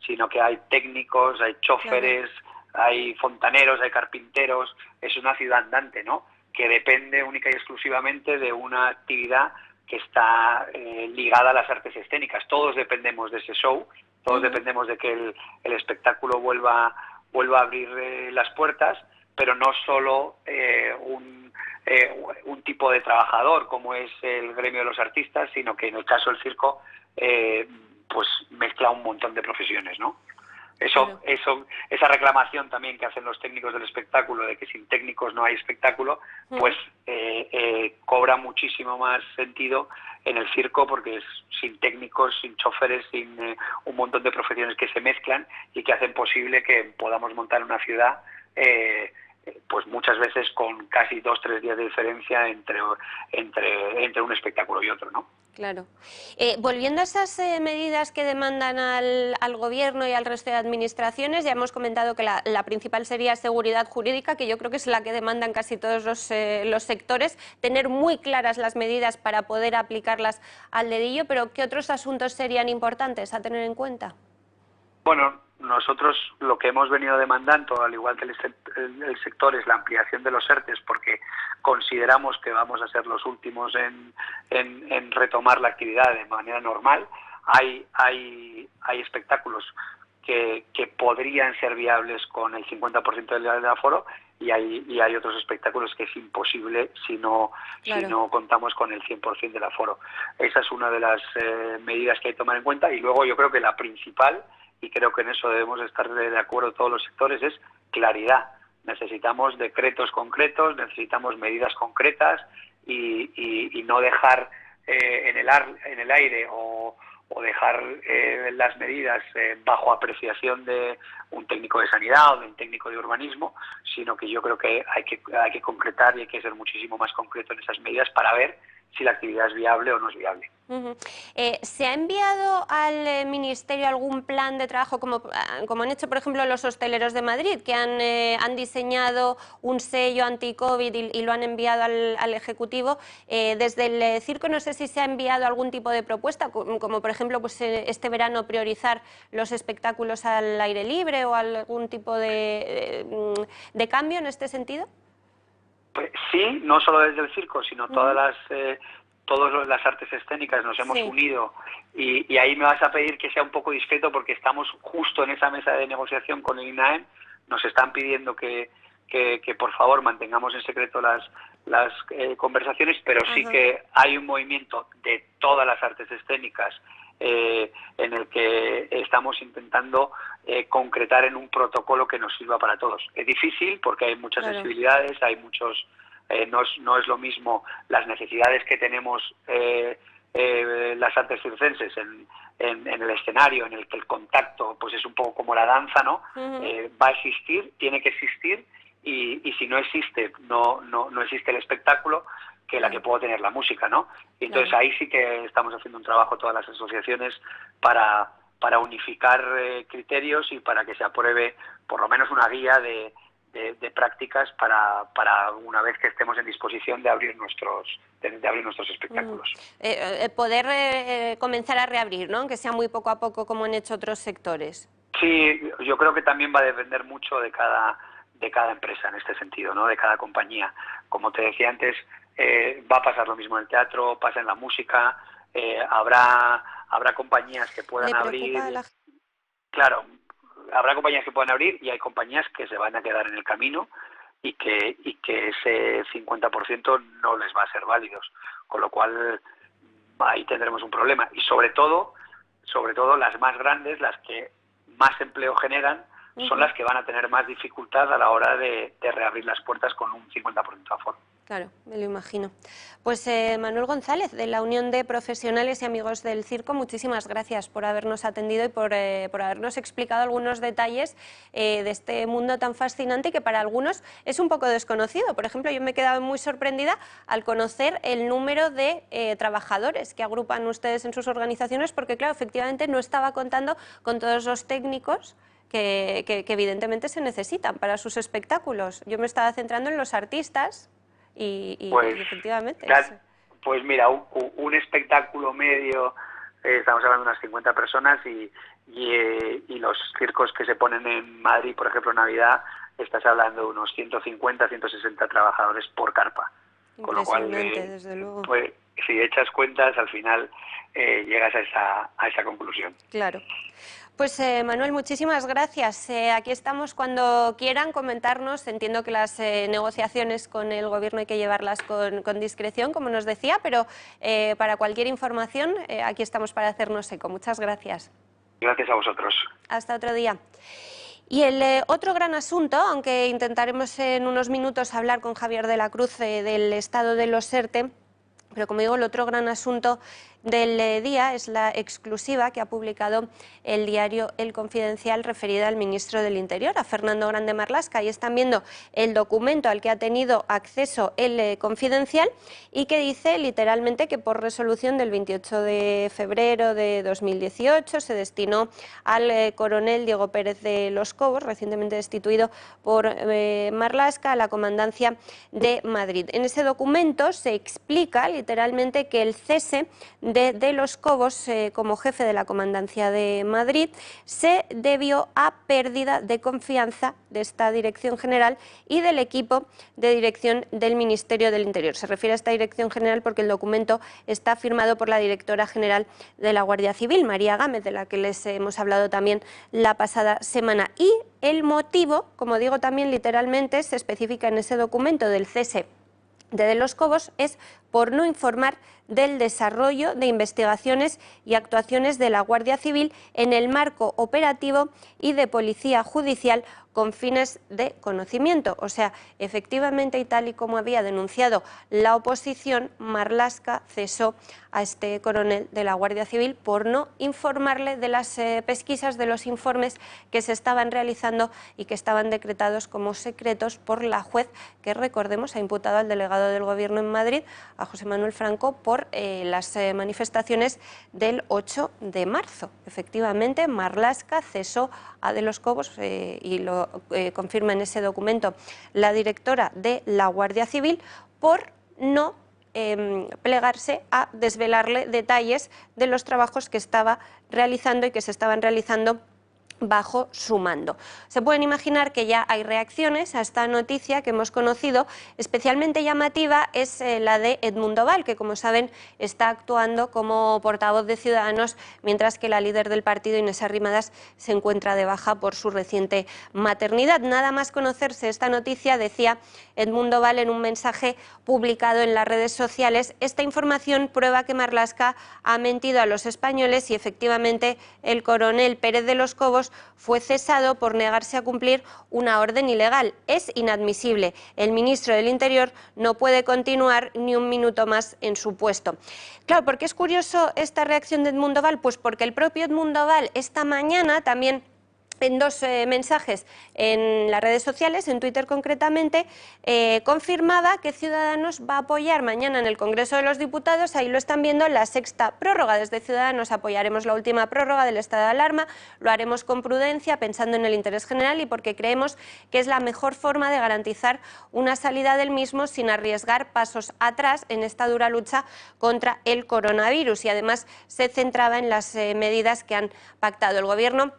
sino que hay técnicos, hay choferes, hay fontaneros, hay carpinteros, es una ciudad andante, ¿no? que depende única y exclusivamente de una actividad que está ligada a las artes escénicas. Todos dependemos de ese show, todos dependemos de que el espectáculo vuelva a abrir las puertas, pero no solo un tipo de trabajador como es el gremio de los artistas, sino que en el caso del circo pues mezcla un montón de profesiones, ¿no? Esa reclamación también que hacen los técnicos del espectáculo de que sin técnicos no hay espectáculo, pues cobra muchísimo más sentido en el circo, porque es sin técnicos, sin choferes, sin un montón de profesiones que se mezclan y que hacen posible que podamos montar una ciudad pues muchas veces con casi 2-3 días de diferencia entre un espectáculo y otro, ¿no? Claro. Volviendo a esas medidas que demandan al Gobierno y al resto de administraciones, ya hemos comentado que la principal sería seguridad jurídica, que yo creo que es la que demandan casi todos los sectores, tener muy claras las medidas para poder aplicarlas al dedillo, pero ¿qué otros asuntos serían importantes a tener en cuenta? Bueno, nosotros lo que hemos venido demandando, al igual que el sector, es la ampliación de los ERTES, porque consideramos que vamos a ser los últimos en retomar la actividad de manera normal. Hay espectáculos que podrían ser viables con el 50% del aforo, y hay otros espectáculos que es imposible si no contamos con el 100% del aforo. Esa es una de las medidas que hay que tomar en cuenta, y luego yo creo que la principal, y creo que en eso debemos estar de acuerdo todos los sectores, es claridad. Necesitamos decretos concretos, necesitamos medidas concretas y no dejar en el aire o dejar las medidas bajo apreciación de un técnico de sanidad o de un técnico de urbanismo, sino que yo creo que hay que concretar y hay que ser muchísimo más concreto en esas medidas para ver si la actividad es viable o no es viable. ¿Se ha enviado al Ministerio algún plan de trabajo, como han hecho, por ejemplo, los hosteleros de Madrid, que han diseñado un sello anti-COVID y lo han enviado al Ejecutivo? Desde el circo no sé si se ha enviado algún tipo de propuesta, como por ejemplo pues, este verano priorizar los espectáculos al aire libre o algún tipo de cambio en este sentido. Pues sí, no solo desde el circo, sino todas las artes escénicas nos hemos unido, y ahí me vas a pedir que sea un poco discreto, porque estamos justo en esa mesa de negociación con el INAEM. Nos están pidiendo que por favor mantengamos en secreto las conversaciones, pero sí que hay un movimiento de todas las artes escénicas en el que estamos intentando concretar en un protocolo que nos sirva para todos. Es difícil porque hay muchas sensibilidades, hay muchos... no es lo mismo las necesidades que tenemos las artes circenses en el escenario, en el que el contacto pues es un poco como la danza, ¿no? Va a existir, tiene que existir, y si no existe, no existe el espectáculo que la que puedo tener la música, ¿no? Y entonces ahí sí que estamos haciendo un trabajo todas las asociaciones para unificar criterios y para que se apruebe por lo menos una guía de prácticas para una vez que estemos en disposición de abrir nuestros espectáculos. Poder comenzar a reabrir, ¿no? Aunque sea muy poco a poco, como han hecho otros sectores. Sí, yo creo que también va a depender mucho de cada empresa en este sentido, ¿no? De cada compañía. Como te decía antes, va a pasar lo mismo en el teatro, pasa en la música, habrá compañías que puedan abrir. Claro, habrá compañías que puedan abrir y hay compañías que se van a quedar en el camino y que ese 50% no les va a ser válidos, con lo cual ahí tendremos un problema. Y sobre todo las más grandes, las que más empleo generan, son las que van a tener más dificultad a la hora de reabrir las puertas con un 50% de aforo. Claro, me lo imagino. Pues Manuel González, de la Unión de Profesionales y Amigos del Circo, muchísimas gracias por habernos atendido y por habernos explicado algunos detalles de este mundo tan fascinante, que para algunos es un poco desconocido. Por ejemplo, yo me he quedado muy sorprendida al conocer el número de trabajadores que agrupan ustedes en sus organizaciones, porque claro, efectivamente no estaba contando con todos los técnicos que evidentemente se necesitan para sus espectáculos. Yo me estaba centrando en los artistas. Y efectivamente. Pues mira, un espectáculo medio, estamos hablando de unas 50 personas, y los circos que se ponen en Madrid, por ejemplo, en Navidad, estás hablando de unos 150, 160 trabajadores por carpa. Con lo cual, desde luego. Pues, si echas cuentas, al final llegas a esa conclusión. Claro. Pues Manuel, muchísimas gracias. Aquí estamos cuando quieran comentarnos. Entiendo que las negociaciones con el Gobierno hay que llevarlas con discreción, como nos decía, pero para cualquier información aquí estamos para hacernos eco. Muchas gracias. Gracias a vosotros. Hasta otro día. Y el otro gran asunto, aunque intentaremos en unos minutos hablar con Javier de la Cruz del estado de los ERTE, pero como digo, el otro gran asunto del día es la exclusiva que ha publicado el diario El Confidencial referida al ministro del Interior, a Fernando Grande Marlaska. Y están viendo el documento al que ha tenido acceso el Confidencial y que dice literalmente que por resolución del 28 de febrero de 2018 se destinó al coronel Diego Pérez de los Cobos, recientemente destituido por Marlaska, a la comandancia de Madrid. En ese documento se explica literalmente que el cese de los Cobos como jefe de la comandancia de Madrid se debió a pérdida de confianza de esta dirección general y del equipo de dirección del Ministerio del Interior. Se refiere a esta dirección general porque el documento está firmado por la directora general de la Guardia Civil, María Gámez, de la que les hemos hablado también la pasada semana. Y el motivo, como digo también literalmente, se especifica en ese documento del cese de los Cobos, es por no informar del desarrollo de investigaciones y actuaciones de la Guardia Civil en el marco operativo y de policía judicial con fines de conocimiento. O sea, efectivamente, y tal y como había denunciado la oposición, Marlaska cesó a este coronel de la Guardia Civil por no informarle de las pesquisas, de los informes que se estaban realizando y que estaban decretados como secretos por la juez que, recordemos, ha imputado al delegado del Gobierno en Madrid, a José Manuel Franco, por las manifestaciones del 8 de marzo. Efectivamente, Marlaska cesó a de los Cobos y lo confirma en ese documento la directora de la Guardia Civil por no plegarse a desvelarle detalles de los trabajos que estaba realizando y que se estaban realizando bajo su mando. Se pueden imaginar que ya hay reacciones a esta noticia que hemos conocido. Especialmente llamativa es la de Edmundo Val, que, como saben, está actuando como portavoz de Ciudadanos, mientras que la líder del partido, Inés Arrimadas, se encuentra de baja por su reciente maternidad. Nada más conocerse esta noticia, decía Edmundo Val en un mensaje publicado en las redes sociales: esta información prueba que Marlaska ha mentido a los españoles y efectivamente el coronel Pérez de los Cobos fue cesado por negarse a cumplir una orden ilegal. Es inadmisible. El ministro del Interior no puede continuar ni un minuto más en su puesto. Claro, ¿por qué es curioso esta reacción de Edmundo Val? Pues porque el propio Edmundo Val esta mañana también, en dos mensajes en las redes sociales, en Twitter concretamente, confirmaba que Ciudadanos va a apoyar mañana en el Congreso de los Diputados, ahí lo están viendo, la sexta prórroga. Desde Ciudadanos apoyaremos la última prórroga del estado de alarma, lo haremos con prudencia, pensando en el interés general y porque creemos que es la mejor forma de garantizar una salida del mismo sin arriesgar pasos atrás en esta dura lucha contra el coronavirus. Y además se centraba en las medidas que han pactado el Gobierno.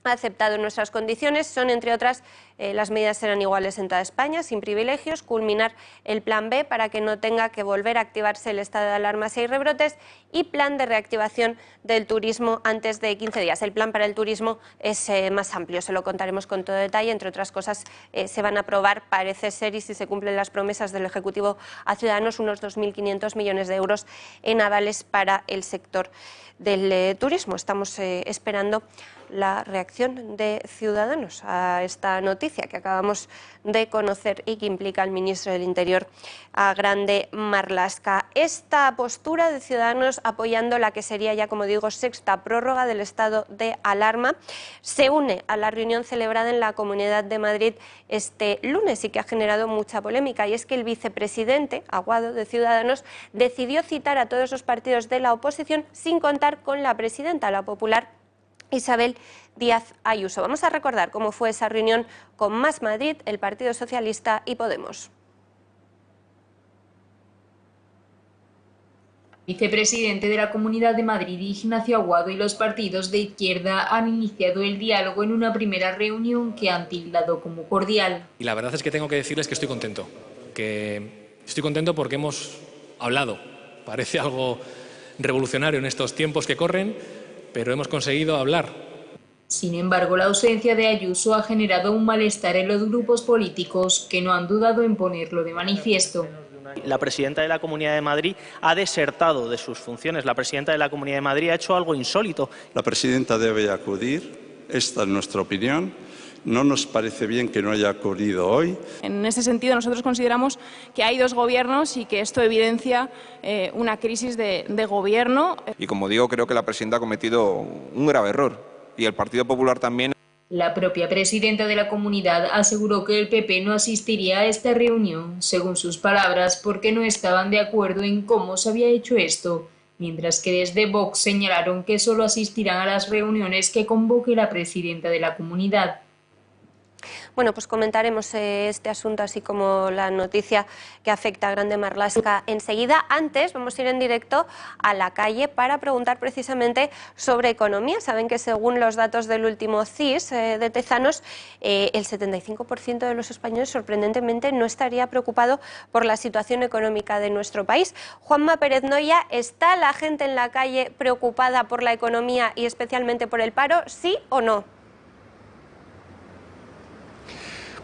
Ha aceptado nuestras condiciones, son entre otras, las medidas serán iguales en toda España, sin privilegios, culminar el plan B para que no tenga que volver a activarse el estado de alarma si hay rebrotes y plan de reactivación del turismo antes de 15 días. El plan para el turismo es más amplio, se lo contaremos con todo detalle, entre otras cosas se van a aprobar, parece ser, y si se cumplen las promesas del Ejecutivo a Ciudadanos, unos 2.500 millones de euros en avales para el sector del turismo. Estamos esperando la reacción de Ciudadanos a esta noticia que acabamos de conocer y que implica al ministro del Interior, a Grande Marlaska. Esta postura de Ciudadanos apoyando la que sería ya, como digo, sexta prórroga del estado de alarma se une a la reunión celebrada en la Comunidad de Madrid este lunes y que ha generado mucha polémica, y es que el vicepresidente Aguado de Ciudadanos decidió citar a todos los partidos de la oposición sin contar con la presidenta, la popular Isabel Díaz Ayuso. Vamos a recordar cómo fue esa reunión con Más Madrid, el Partido Socialista y Podemos. Vicepresidente de la Comunidad de Madrid, Ignacio Aguado, y los partidos de izquierda han iniciado el diálogo en una primera reunión que han tildado como cordial. Y la verdad es que tengo que decirles que estoy contento porque hemos hablado. Parece algo revolucionario en estos tiempos que corren, pero hemos conseguido hablar. Sin embargo, la ausencia de Ayuso ha generado un malestar en los grupos políticos que no han dudado en ponerlo de manifiesto. La presidenta de la Comunidad de Madrid ha desertado de sus funciones. La presidenta de la Comunidad de Madrid ha hecho algo insólito. La presidenta debe acudir, esta es nuestra opinión. No nos parece bien que no haya acudido hoy. En ese sentido, nosotros consideramos que hay dos gobiernos y que esto evidencia una crisis de gobierno. Y como digo, creo que la presidenta ha cometido un grave error y el Partido Popular también. La propia presidenta de la comunidad aseguró que el PP no asistiría a esta reunión, según sus palabras, porque no estaban de acuerdo en cómo se había hecho esto, mientras que desde Vox señalaron que solo asistirán a las reuniones que convoque la presidenta de la comunidad. Bueno, pues comentaremos este asunto, así como la noticia que afecta a Grande Marlaska enseguida. Antes vamos a ir en directo a la calle para preguntar precisamente sobre economía. Saben que según los datos del último CIS de Tezanos, el 75% de los españoles sorprendentemente no estaría preocupado por la situación económica de nuestro país. Juanma Pérez Noya, ¿está la gente en la calle preocupada por la economía y especialmente por el paro, sí o no?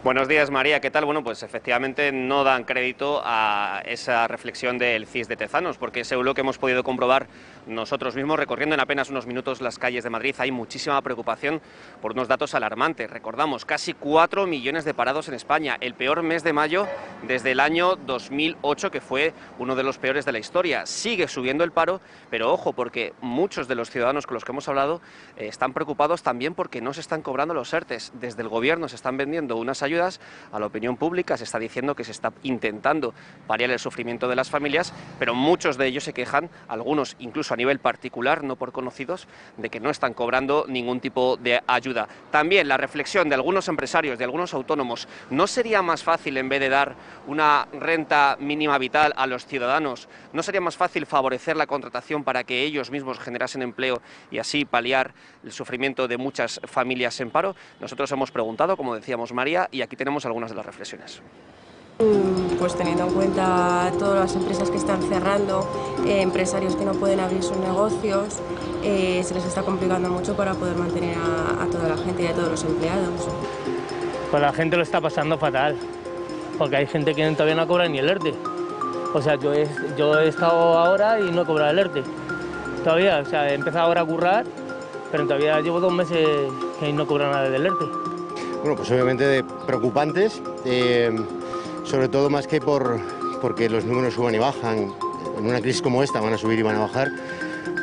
Buenos días, María, ¿qué tal? Bueno, pues efectivamente no dan crédito a esa reflexión del CIS de Tezanos, porque según lo que hemos podido comprobar nosotros mismos, recorriendo en apenas unos minutos las calles de Madrid, hay muchísima preocupación por unos datos alarmantes. Recordamos, casi 4 millones de parados en España, el peor mes de mayo desde el año 2008, que fue uno de los peores de la historia. Sigue subiendo el paro, pero ojo, porque muchos de los ciudadanos con los que hemos hablado están preocupados también porque no se están cobrando los ERTEs. Desde el gobierno se están vendiendo unas ayudas a la opinión pública, se está diciendo que se está intentando paliar el sufrimiento de las familias, pero muchos de ellos se quejan, algunos incluso a nivel particular, no por conocidos, de que no están cobrando ningún tipo de ayuda. También la reflexión de algunos empresarios, de algunos autónomos: ¿no sería más fácil, en vez de dar una renta mínima vital a los ciudadanos, no sería más fácil favorecer la contratación para que ellos mismos generasen empleo y así paliar el sufrimiento de muchas familias en paro? Nosotros hemos preguntado, como decíamos, María, y aquí tenemos algunas de las reflexiones. Pues teniendo en cuenta todas las empresas que están cerrando, empresarios que no pueden abrir sus negocios, se les está complicando mucho para poder mantener a toda la gente y a todos los empleados. Pues la gente lo está pasando fatal, porque hay gente que todavía no cobra ni el ERTE. O sea, yo he estado ahora y no he cobrado el ERTE. Todavía, o sea, he empezado ahora a currar, pero todavía llevo 2 meses que no cobro nada del ERTE. Bueno, pues obviamente preocupantes, sobre todo más que porque los números suban y bajan. En una crisis como esta van a subir y van a bajar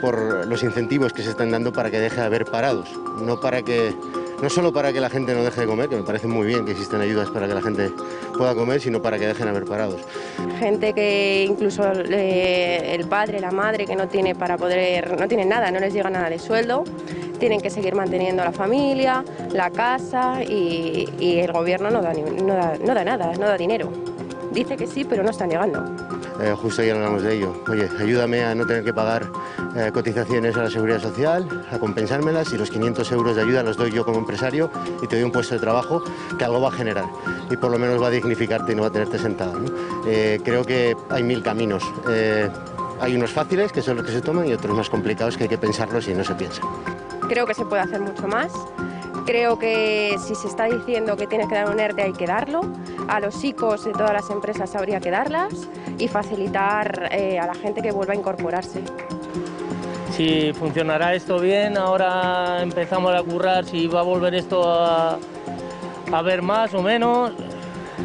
por los incentivos que se están dando para que deje de haber parados. No solo para que la gente no deje de comer, que me parece muy bien que existen ayudas para que la gente pueda comer, sino para que dejen de haber parados. Gente que incluso el padre, la madre, que no tiene no tienen nada, no les llega nada de sueldo, tienen que seguir manteniendo a la familia, la casa y el gobierno no da nada, no da dinero. Dice que sí, pero no están llegando. Justo ayer hablamos de ello. Oye, ayúdame a no tener que pagar cotizaciones a la Seguridad Social, a compensármelas, y los 500 euros de ayuda los doy yo como empresario y te doy un puesto de trabajo que algo va a generar y por lo menos va a dignificarte y no va a tenerte sentado, ¿no? Creo que hay 1000 caminos. Hay unos fáciles, que son los que se toman, y otros más complicados que hay que pensarlos y no se piensa. Creo que se puede hacer mucho más. Creo que si se está diciendo que tienes que dar un ERTE, hay que darlo. A los ICOs de todas las empresas habría que darlas y facilitar a la gente que vuelva a incorporarse. Si funcionará esto bien, ahora empezamos a currar, si va a volver esto a ver más o menos,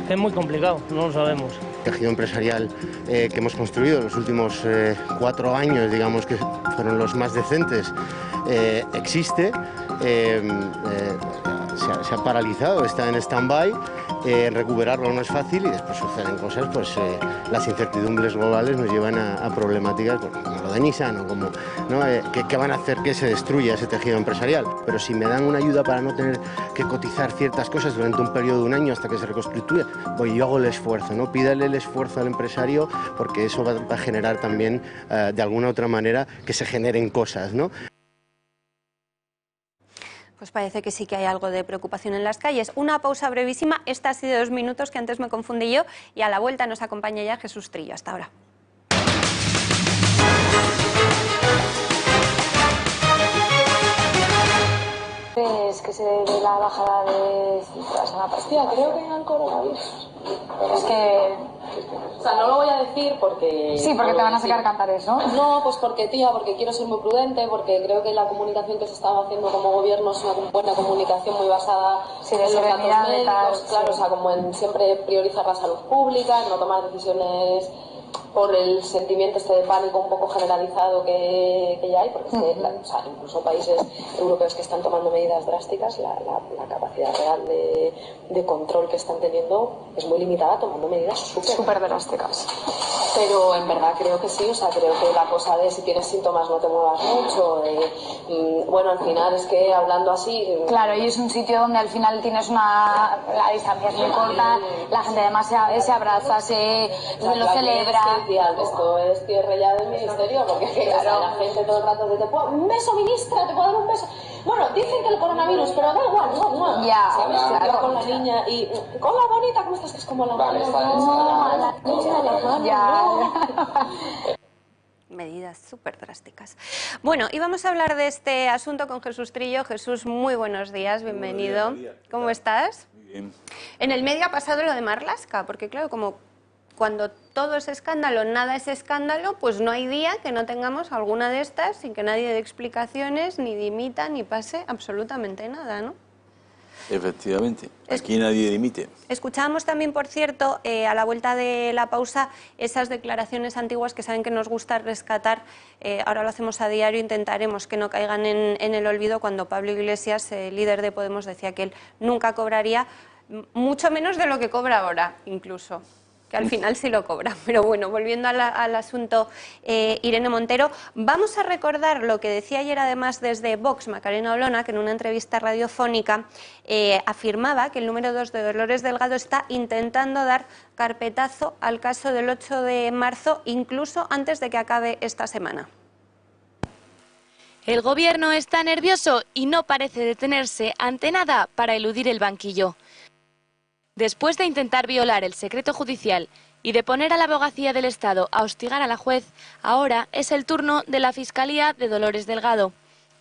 es muy complicado, no lo sabemos. El tejido empresarial que hemos construido en los últimos 4 años, digamos que fueron los más decentes, existe. se ha paralizado, está en stand-by, recuperarlo no es fácil y después suceden cosas, pues las incertidumbres globales nos llevan a problemáticas como lo de Nissan o como, ¿no? que van a hacer que se destruya ese tejido empresarial. Pero si me dan una ayuda para no tener que cotizar ciertas cosas durante un periodo de un año hasta que se reconstituya, pues yo hago el esfuerzo, ¿no? Pídale el esfuerzo al empresario porque eso va a generar también, de alguna u otra manera, que se generen cosas, ¿no? Pues parece que sí que hay algo de preocupación en las calles. Una pausa brevísima, esta ha sido 2 minutos que antes me confundí yo y a la vuelta nos acompaña ya Jesús Trillo. Hasta ahora. Es que se debe la bajada de cifras en la pastilla, creo que al coronavirus. Es que... O sea, no lo voy a decir porque... Sí, porque te van a sacar cantares, ¿no? No, pues porque, tía, porque quiero ser muy prudente, porque creo que la comunicación que se estaba haciendo como gobierno es una buena comunicación muy basada en los datos médicos, claro, o sea, como en siempre priorizar la salud pública, en no tomar decisiones por el sentimiento este de pánico un poco generalizado que ya hay, porque es que, o sea, incluso países europeos que están tomando medidas drásticas, la capacidad real de control que están teniendo es muy limitada, tomando medidas súper drásticas. Pero en verdad creo que sí, o sea, creo que la cosa de si tienes síntomas no te muevas mucho, bueno, al final es que hablando así... Claro, y es un sitio donde al final tienes la distancia es muy corta, la gente además se abraza, lo celebra. Esto es tierra ya del ministerio, porque claro, la gente todo el rato te puedo un beso, ministra, te puedo dar un beso. Bueno, dicen que el coronavirus, pero da igual, no. Ya, ¿sabes? Claro, con la niña y con la bonita, ¿cómo estás? Que es como la mano. Medidas súper drásticas. Bueno, y vamos a hablar de este asunto con Jesús Trillo. Jesús, muy buenos días, bienvenido. ¿Cómo estás? Muy bien. En el medio ha pasado lo de Marlaska, porque claro, como cuando todo es escándalo, nada es escándalo, pues no hay día que no tengamos alguna de estas sin que nadie dé explicaciones, ni dimita, ni pase absolutamente nada, ¿no? Efectivamente, aquí nadie dimite. Escuchábamos también, por cierto, a la vuelta de la pausa, esas declaraciones antiguas que saben que nos gusta rescatar. Ahora lo hacemos a diario, intentaremos que no caigan en el olvido. Cuando Pablo Iglesias, líder de Podemos, decía que él nunca cobraría, mucho menos de lo que cobra ahora, incluso. Que al final sí lo cobra. Pero bueno, volviendo al asunto, Irene Montero, vamos a recordar lo que decía ayer además desde Vox Macarena Olona, que en una entrevista radiofónica afirmaba que el número 2 de Dolores Delgado está intentando dar carpetazo al caso del 8 de marzo, incluso antes de que acabe esta semana. El gobierno está nervioso y no parece detenerse ante nada para eludir el banquillo. Después de intentar violar el secreto judicial y de poner a la abogacía del Estado a hostigar a la juez, ahora es el turno de la Fiscalía de Dolores Delgado.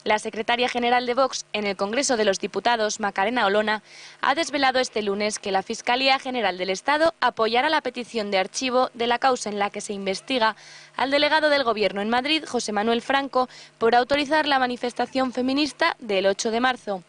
La secretaria general de Vox en el Congreso de los Diputados, Macarena Olona, ha desvelado este lunes que la Fiscalía General del Estado apoyará la petición de archivo de la causa en la que se investiga al delegado del Gobierno en Madrid, José Manuel Franco, por autorizar la manifestación feminista del 8 de marzo.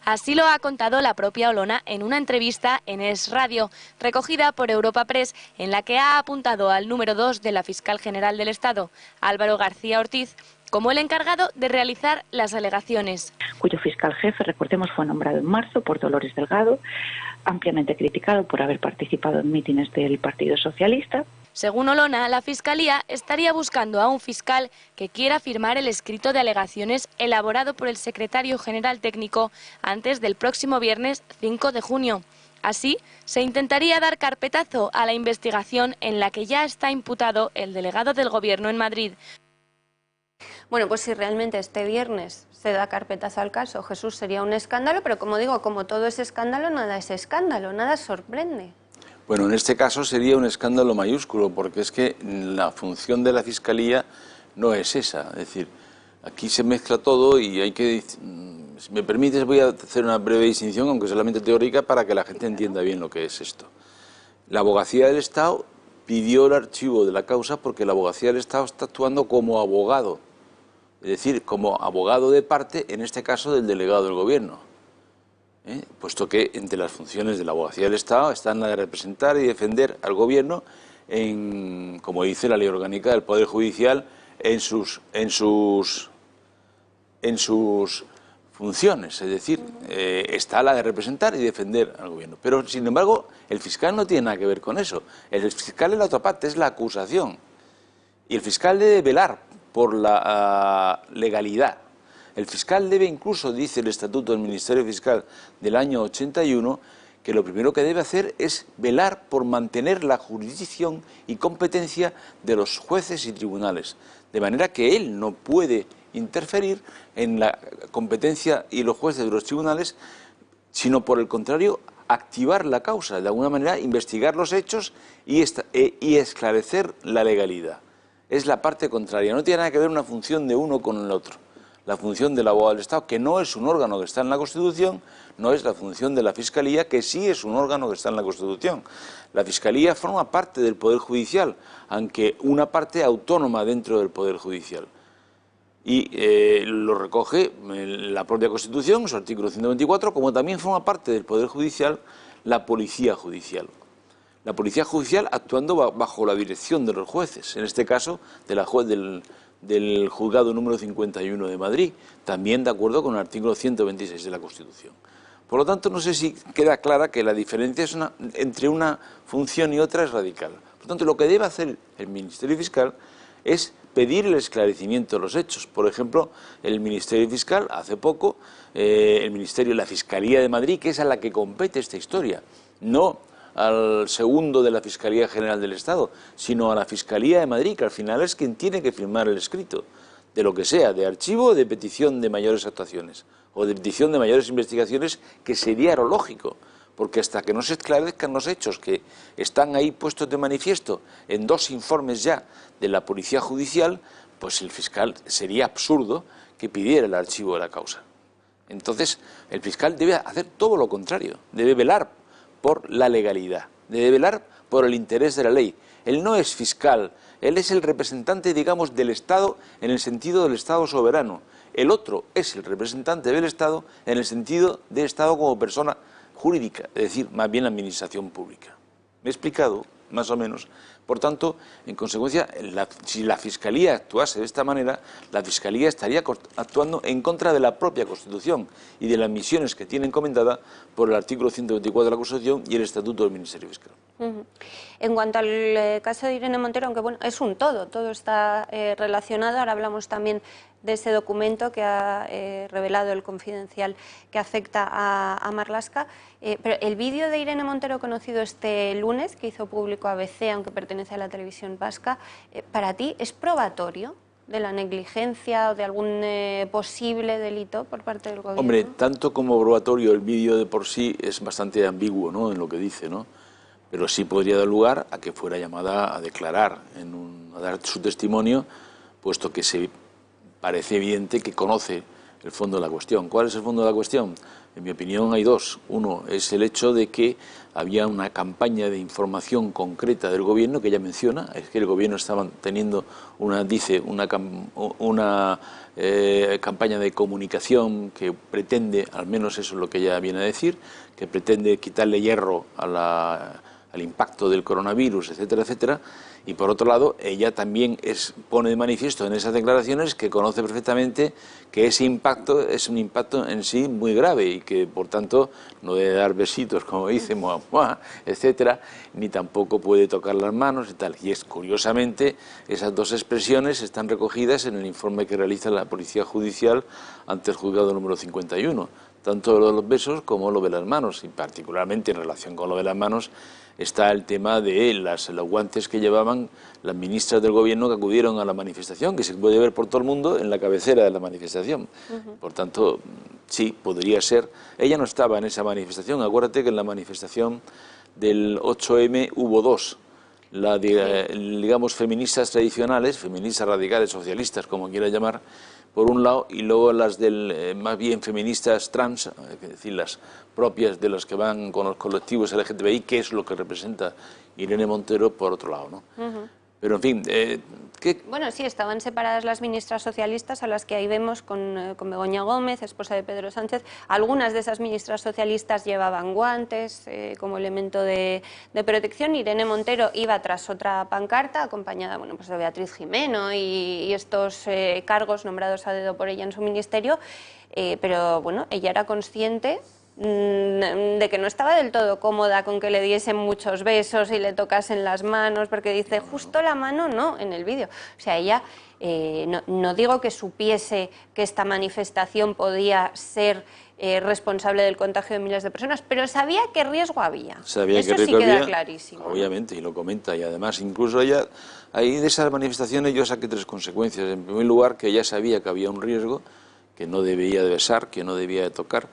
Así lo ha contado la propia Olona en una entrevista en Es Radio, recogida por Europa Press, en la que ha apuntado al número 2 de la fiscal general del Estado, Álvaro García Ortiz, como el encargado de realizar las alegaciones. Cuyo fiscal jefe, recordemos, fue nombrado en marzo por Dolores Delgado, ampliamente criticado por haber participado en mítines del Partido Socialista. Según Olona, la Fiscalía estaría buscando a un fiscal que quiera firmar el escrito de alegaciones elaborado por el secretario general técnico antes del próximo viernes 5 de junio. Así, se intentaría dar carpetazo a la investigación en la que ya está imputado el delegado del Gobierno en Madrid. Bueno, pues si realmente este viernes se da carpetazo al caso, Jesús, sería un escándalo, pero como digo, como todo es escándalo, nada sorprende. Bueno, en este caso sería un escándalo mayúsculo, porque es que la función de la Fiscalía no es esa. Es decir, aquí se mezcla todo y hay que... Si me permites, voy a hacer una breve distinción, aunque solamente teórica, para que la gente entienda bien lo que es esto. La Abogacía del Estado pidió el archivo de la causa porque la Abogacía del Estado está actuando como abogado, es decir, como abogado de parte, en este caso del delegado del Gobierno. Puesto que entre las funciones de la Abogacía del Estado están la de representar y defender al Gobierno, como dice la Ley Orgánica del Poder Judicial, en sus funciones, es decir, está la de representar y defender al gobierno. Pero, sin embargo, el fiscal no tiene nada que ver con eso. El fiscal es la otra parte, es la acusación. Y el fiscal debe velar por la legalidad. El fiscal debe incluso, dice el Estatuto del Ministerio Fiscal del año 81, que lo primero que debe hacer es velar por mantener la jurisdicción y competencia de los jueces y tribunales, de manera que él no puede interferir en la competencia y los jueces de los tribunales, sino por el contrario, activar la causa, de alguna manera investigar los hechos y esclarecer la legalidad. Es la parte contraria, no tiene nada que ver una función de uno con el otro. La función del abogado del Estado, que no es un órgano que está en la Constitución, no es la función de la Fiscalía, que sí es un órgano que está en la Constitución. La Fiscalía forma parte del Poder Judicial, aunque una parte autónoma dentro del Poder Judicial. Y lo recoge la propia Constitución, su artículo 124, como también forma parte del Poder Judicial la Policía Judicial. La Policía Judicial actuando bajo la dirección de los jueces, en este caso de la juez del juzgado número 51 de Madrid, también de acuerdo con el artículo 126 de la Constitución. Por lo tanto, no sé si queda clara que la diferencia entre una función y otra es radical. Por lo tanto, lo que debe hacer el Ministerio Fiscal es pedir el esclarecimiento de los hechos. Por ejemplo, el Ministerio Fiscal, hace poco, la Fiscalía de Madrid, que es a la que compete esta historia, no al segundo de la Fiscalía General del Estado, sino a la Fiscalía de Madrid, que al final es quien tiene que firmar el escrito, de lo que sea, de archivo o de petición de mayores actuaciones, o de petición de mayores investigaciones, que sería lo lógico, porque hasta que no se esclarezcan los hechos que están ahí puestos de manifiesto en 2 informes ya de la Policía Judicial, pues el fiscal sería absurdo que pidiera el archivo de la causa. Entonces, el fiscal debe hacer todo lo contrario, debe velar por la legalidad, debe velar por el interés de la ley. Él no es fiscal, él es el representante, digamos, del Estado en el sentido del Estado soberano. El otro es el representante del Estado en el sentido de Estado como persona jurídica, es decir, más bien administración pública. ¿Me he explicado? Más o menos. Por tanto, en consecuencia, si la Fiscalía actuase de esta manera, la Fiscalía estaría actuando en contra de la propia Constitución y de las misiones que tiene encomendada por el artículo 124 de la Constitución y el Estatuto del Ministerio Fiscal. En cuanto al caso de Irene Montero, aunque bueno, es un todo está relacionado, ahora hablamos también de ese documento que ha revelado el Confidencial que afecta a Marlaska, pero el vídeo de Irene Montero conocido este lunes, que hizo público ABC, aunque pertenece a la televisión vasca, ¿para ti es probatorio de la negligencia o de algún posible delito por parte del gobierno? Hombre, tanto como probatorio, el vídeo de por sí es bastante ambiguo, ¿no?, en lo que dice, ¿no? Pero sí podría dar lugar a que fuera llamada a declarar, a dar su testimonio, puesto que se parece evidente que conoce el fondo de la cuestión. ¿Cuál es el fondo de la cuestión? En mi opinión hay 2. Uno es el hecho de que había una campaña de información concreta del gobierno, que ella menciona, es que el gobierno estaba teniendo una campaña de comunicación que pretende, al menos eso es lo que ella viene a decir, que pretende quitarle hierro al impacto del coronavirus, etcétera, etcétera. Y por otro lado, ella también pone de manifiesto en esas declaraciones que conoce perfectamente que ese impacto es un impacto en sí muy grave y que, por tanto, no debe dar besitos, como dice, etcétera, ni tampoco puede tocar las manos y tal. Y curiosamente, esas 2 expresiones están recogidas en el informe que realiza la Policía Judicial ante el juzgado número 51, tanto lo de los besos como lo de las manos, y particularmente en relación con lo de las manos está el tema de los guantes que llevaban las ministras del gobierno que acudieron a la manifestación, que se puede ver por todo el mundo en la cabecera de la manifestación. Por tanto, sí, podría ser. Ella no estaba en esa manifestación. Acuérdate que en la manifestación del 8M hubo 2. Digamos, feministas tradicionales, feministas radicales, socialistas, como quiera llamar, por un lado, y luego las más bien feministas trans, es decir, las propias de las que van con los colectivos LGTBI, que es lo que representa Irene Montero, por otro lado, ¿no? Pero, en fin, Bueno, sí, estaban separadas las ministras socialistas, a las que ahí vemos con Begoña Gómez, esposa de Pedro Sánchez. Algunas de esas ministras socialistas llevaban guantes como elemento de protección. Irene Montero iba tras otra pancarta, acompañada pues de Beatriz Gimeno y estos cargos nombrados a dedo por ella en su ministerio. pero bueno, ella era consciente de que no estaba del todo cómoda con que le diesen muchos besos y le tocasen las manos, porque dice, justo la mano no, en el vídeo. O sea, ella, no digo que supiese que esta manifestación podía ser responsable del contagio de miles de personas, pero sabía qué riesgo había. Sabía Eso que sí queda clarísimo. Obviamente, y lo comenta, y además incluso ella, ahí de esas manifestaciones yo saqué 3 consecuencias. En primer lugar, que ella sabía que había un riesgo, que no debía de besar, que no debía de tocar.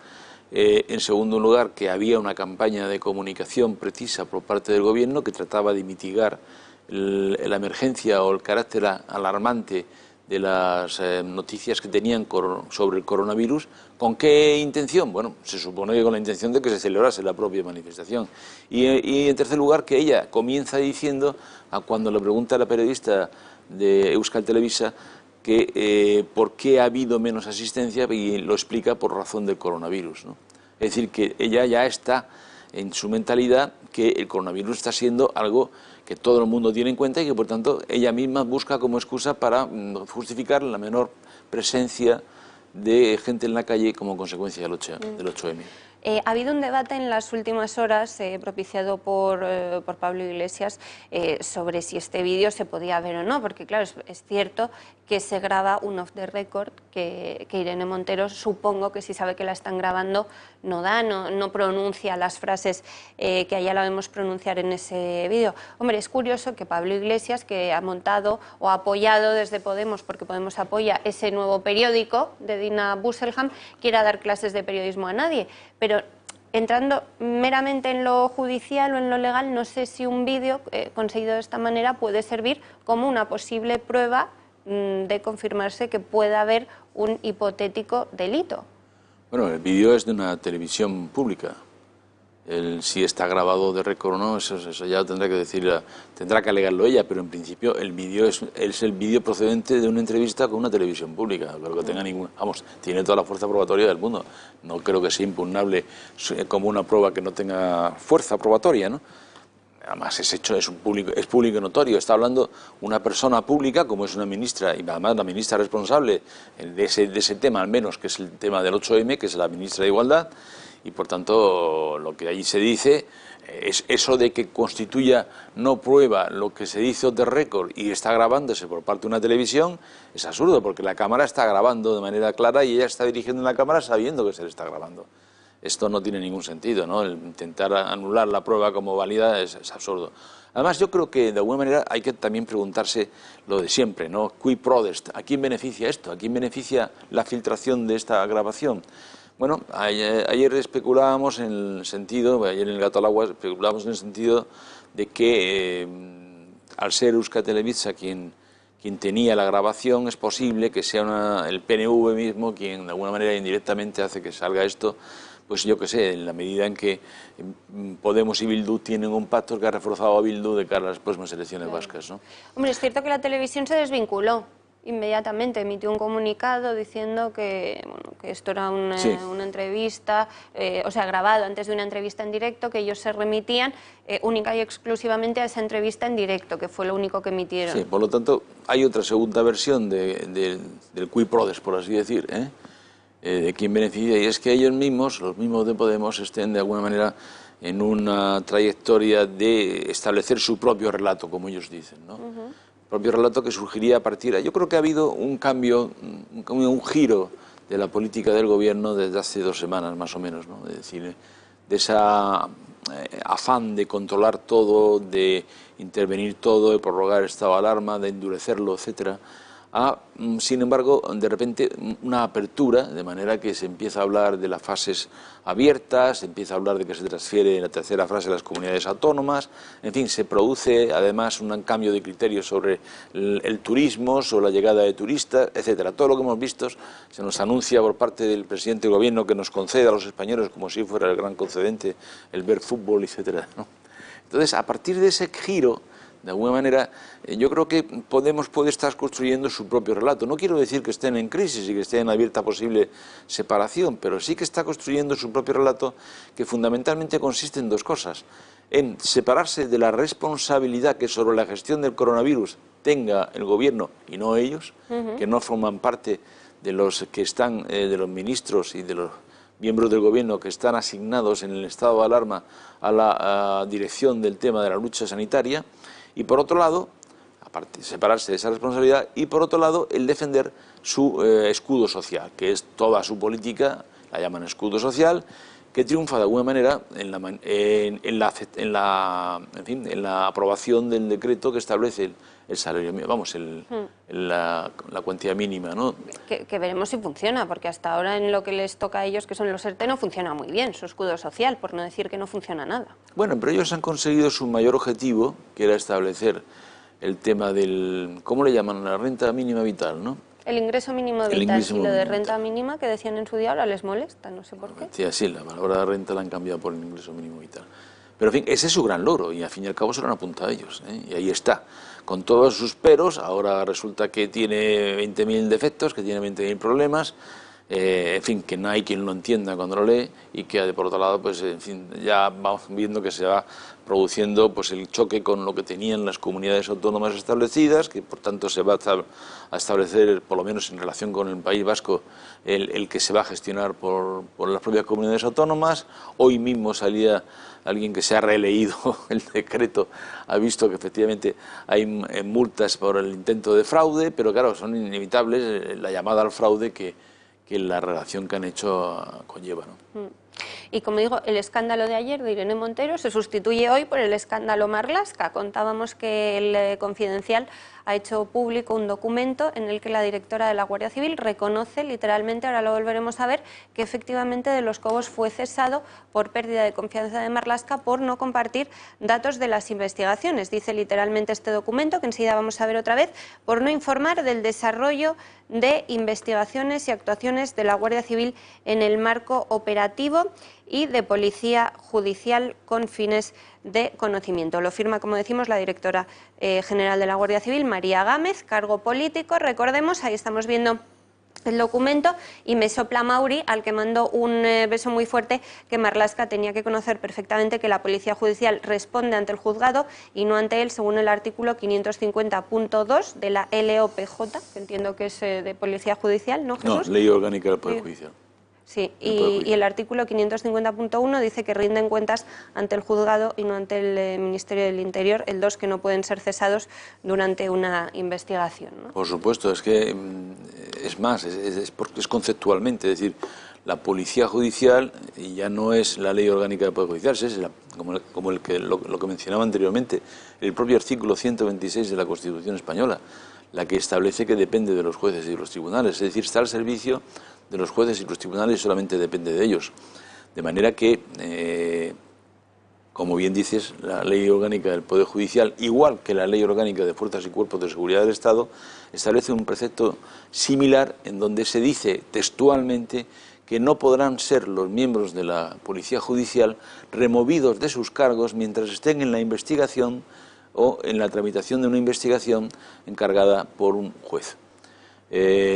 En segundo lugar, que había una campaña de comunicación precisa por parte del gobierno que trataba de mitigar la emergencia o el carácter alarmante de las noticias que tenían sobre el coronavirus. ¿Con qué intención? Bueno, se supone que con la intención de que se celebrase la propia manifestación. Y en tercer lugar, que ella comienza diciendo, cuando le pregunta a la periodista de Euskal Telebista, que por qué ha habido menos asistencia, y lo explica por razón del coronavirus, ¿no? Es decir, que ella ya está en su mentalidad que el coronavirus está siendo algo que todo el mundo tiene en cuenta y que, por tanto, ella misma busca como excusa para justificar la menor presencia de gente en la calle como consecuencia del 8M. Ha habido un debate en las últimas horas propiciado por Pablo Iglesias sobre si este vídeo se podía ver o no, porque claro, es cierto que se graba un off the record que Irene Montero, supongo que si sabe que la están grabando, no pronuncia las frases que allá la vemos pronunciar en ese vídeo. Hombre, es curioso que Pablo Iglesias, que ha montado o ha apoyado desde Podemos, porque Podemos apoya ese nuevo periódico de Dina Busselham, quiera dar clases de periodismo a nadie, pero entrando meramente en lo judicial o en lo legal, no sé si un vídeo conseguido de esta manera puede servir como una posible prueba de confirmarse que pueda haber un hipotético delito. Bueno, el vídeo es de una televisión pública. Si está grabado de récord o no, eso ya tendrá que alegarlo ella, pero en principio el vídeo es el vídeo procedente de una entrevista con una televisión pública, pero que tenga tiene toda la fuerza probatoria del mundo. No creo que sea impugnable como una prueba que no tenga fuerza probatoria, ¿no? Además es público y notorio. Está hablando una persona pública, como es una ministra, y además la ministra responsable de ese tema, al menos, que es el tema del 8M, que es la ministra de Igualdad, y por tanto lo que allí se dice es eso de que constituya no prueba lo que se dice off the record y está grabándose por parte de una televisión, es absurdo, porque la cámara está grabando de manera clara y ella está dirigiendo la cámara sabiendo que se le está grabando. Esto no tiene ningún sentido, ¿no? El intentar anular la prueba como válida es absurdo. Además, yo creo que de alguna manera hay que también preguntarse lo de siempre, ¿no? Qui prodest, ¿a quién beneficia esto? ¿A quién beneficia la filtración de esta grabación? Bueno, ayer especulábamos en el sentido, ayer en el Gato al Agua especulábamos en el sentido de que al ser Euskal Telebista quien tenía la grabación, es posible que sea el PNV mismo quien de alguna manera indirectamente hace que salga esto. Pues yo qué sé, en la medida en que Podemos y Bildu tienen un pacto que ha reforzado a Bildu de cara a las próximas elecciones vascas, ¿no? Hombre, es cierto que la televisión se desvinculó inmediatamente, emitió un comunicado diciendo que esto era una entrevista, o sea, grabado antes de una entrevista en directo, que ellos se remitían única y exclusivamente a esa entrevista en directo, que fue lo único que emitieron. Sí, por lo tanto, hay otra segunda versión del qui prodest, por así decir, de quién beneficia, y es que ellos mismos, los mismos de Podemos, estén de alguna manera en una trayectoria de establecer su propio relato, como ellos dicen, ¿no? Propio relato que surgiría a partir... Yo creo que ha habido un cambio, un giro de la política del gobierno desde hace 2 semanas, más o menos, ¿no? Es decir, de esa afán de controlar todo, de intervenir todo, de prorrogar el estado de alarma, de endurecerlo, etcétera, a, sin embargo, de repente una apertura, de manera que se empieza a hablar de las fases abiertas, se empieza a hablar de que se transfiere en la tercera fase a las comunidades autónomas, en fin, se produce además un cambio de criterios sobre el turismo, sobre la llegada de turistas, etcétera. Todo lo que hemos visto se nos anuncia por parte del presidente del gobierno que nos concede a los españoles como si fuera el gran concedente el ver fútbol, etcétera, ¿no? Entonces, a partir de ese giro, de alguna manera, yo creo que Podemos puede estar construyendo su propio relato. No quiero decir que estén en crisis y que estén en abierta posible separación, pero sí que está construyendo su propio relato, que fundamentalmente consiste en 2 cosas. En separarse de la responsabilidad que sobre la gestión del coronavirus tenga el gobierno y no ellos, que no forman parte de los que están, de los ministros y de los miembros del Gobierno que están asignados en el estado de alarma a la dirección del tema de la lucha sanitaria, y por otro lado, aparte de separarse de esa responsabilidad, y por otro lado el defender su escudo social, que es toda su política, la llaman escudo social, que triunfa de alguna manera en la aprobación del decreto que establece el salario mínimo, vamos, la cuantía mínima, ¿no? Que veremos si funciona, porque hasta ahora en lo que les toca a ellos, que son los ERTE, no funciona muy bien su escudo social, por no decir que no funciona nada. Bueno, pero ellos han conseguido su mayor objetivo, que era establecer el tema del, ¿cómo le llaman? La renta mínima vital, ¿no? El ingreso mínimo vital y lo de renta mínima que decían en su día ahora les molesta, no sé por qué. Sí, así, la palabra renta la han cambiado por el ingreso mínimo vital. Pero en fin, ese es su gran logro y al fin y al cabo se lo han apuntado ellos, ¿eh? Y ahí está, con todos sus peros. Ahora resulta que tiene 20.000 defectos, que tiene 20.000 problemas, en fin, que no hay quien lo entienda cuando lo lee, y que por otro lado, pues en fin, ya vamos viendo que se va produciendo pues el choque con lo que tenían las comunidades autónomas establecidas, que por tanto se va a establecer, por lo menos en relación con el País Vasco, el que se va a gestionar por las propias comunidades autónomas. Hoy mismo salía alguien que se ha releído el decreto, ha visto que efectivamente hay multas por el intento de fraude, pero claro, son inevitables la llamada al fraude que la relación que han hecho conlleva, ¿no? Y como digo, el escándalo de ayer de Irene Montero se sustituye hoy por el escándalo Marlaska. Contábamos que el Confidencial ha hecho público un documento en el que la directora de la Guardia Civil reconoce literalmente, ahora lo volveremos a ver, que efectivamente De los Cobos fue cesado por pérdida de confianza de Marlaska por no compartir datos de las investigaciones. Dice literalmente este documento, que enseguida vamos a ver otra vez, por no informar del desarrollo de investigaciones y actuaciones de la Guardia Civil en el marco operativo y de policía judicial con fines de conocimiento. Lo firma, como decimos, la directora general de la Guardia Civil, María Gámez, cargo político. Recordemos, ahí estamos viendo el documento, y me sopla Mauri, al que mandó un beso muy fuerte, que Marlaska tenía que conocer perfectamente que la Policía Judicial responde ante el juzgado y no ante él, según el artículo 550.2 de la LOPJ, que entiendo que es de Policía Judicial, ¿no, Jesús? No, Ley Orgánica del Poder Judicial. Sí, y el artículo 550.1 dice que rinden cuentas ante el juzgado y no ante el Ministerio del Interior, el 2 que no pueden ser cesados durante una investigación, ¿no? Por supuesto, es que es más, es conceptualmente, es decir, la Policía Judicial ya no es la Ley Orgánica del Poder Judicial, es como lo que mencionaba anteriormente, el propio artículo 126 de la Constitución Española, la que establece que depende de los jueces y de los tribunales, es decir, está al servicio de los jueces y los tribunales y solamente depende de ellos. De manera que, como bien dices, la Ley Orgánica del Poder Judicial, igual que la Ley Orgánica de Fuerzas y Cuerpos de Seguridad del Estado, establece un precepto similar en donde se dice textualmente que no podrán ser los miembros de la Policía Judicial removidos de sus cargos mientras estén en la investigación o en la tramitación de una investigación encargada por un juez.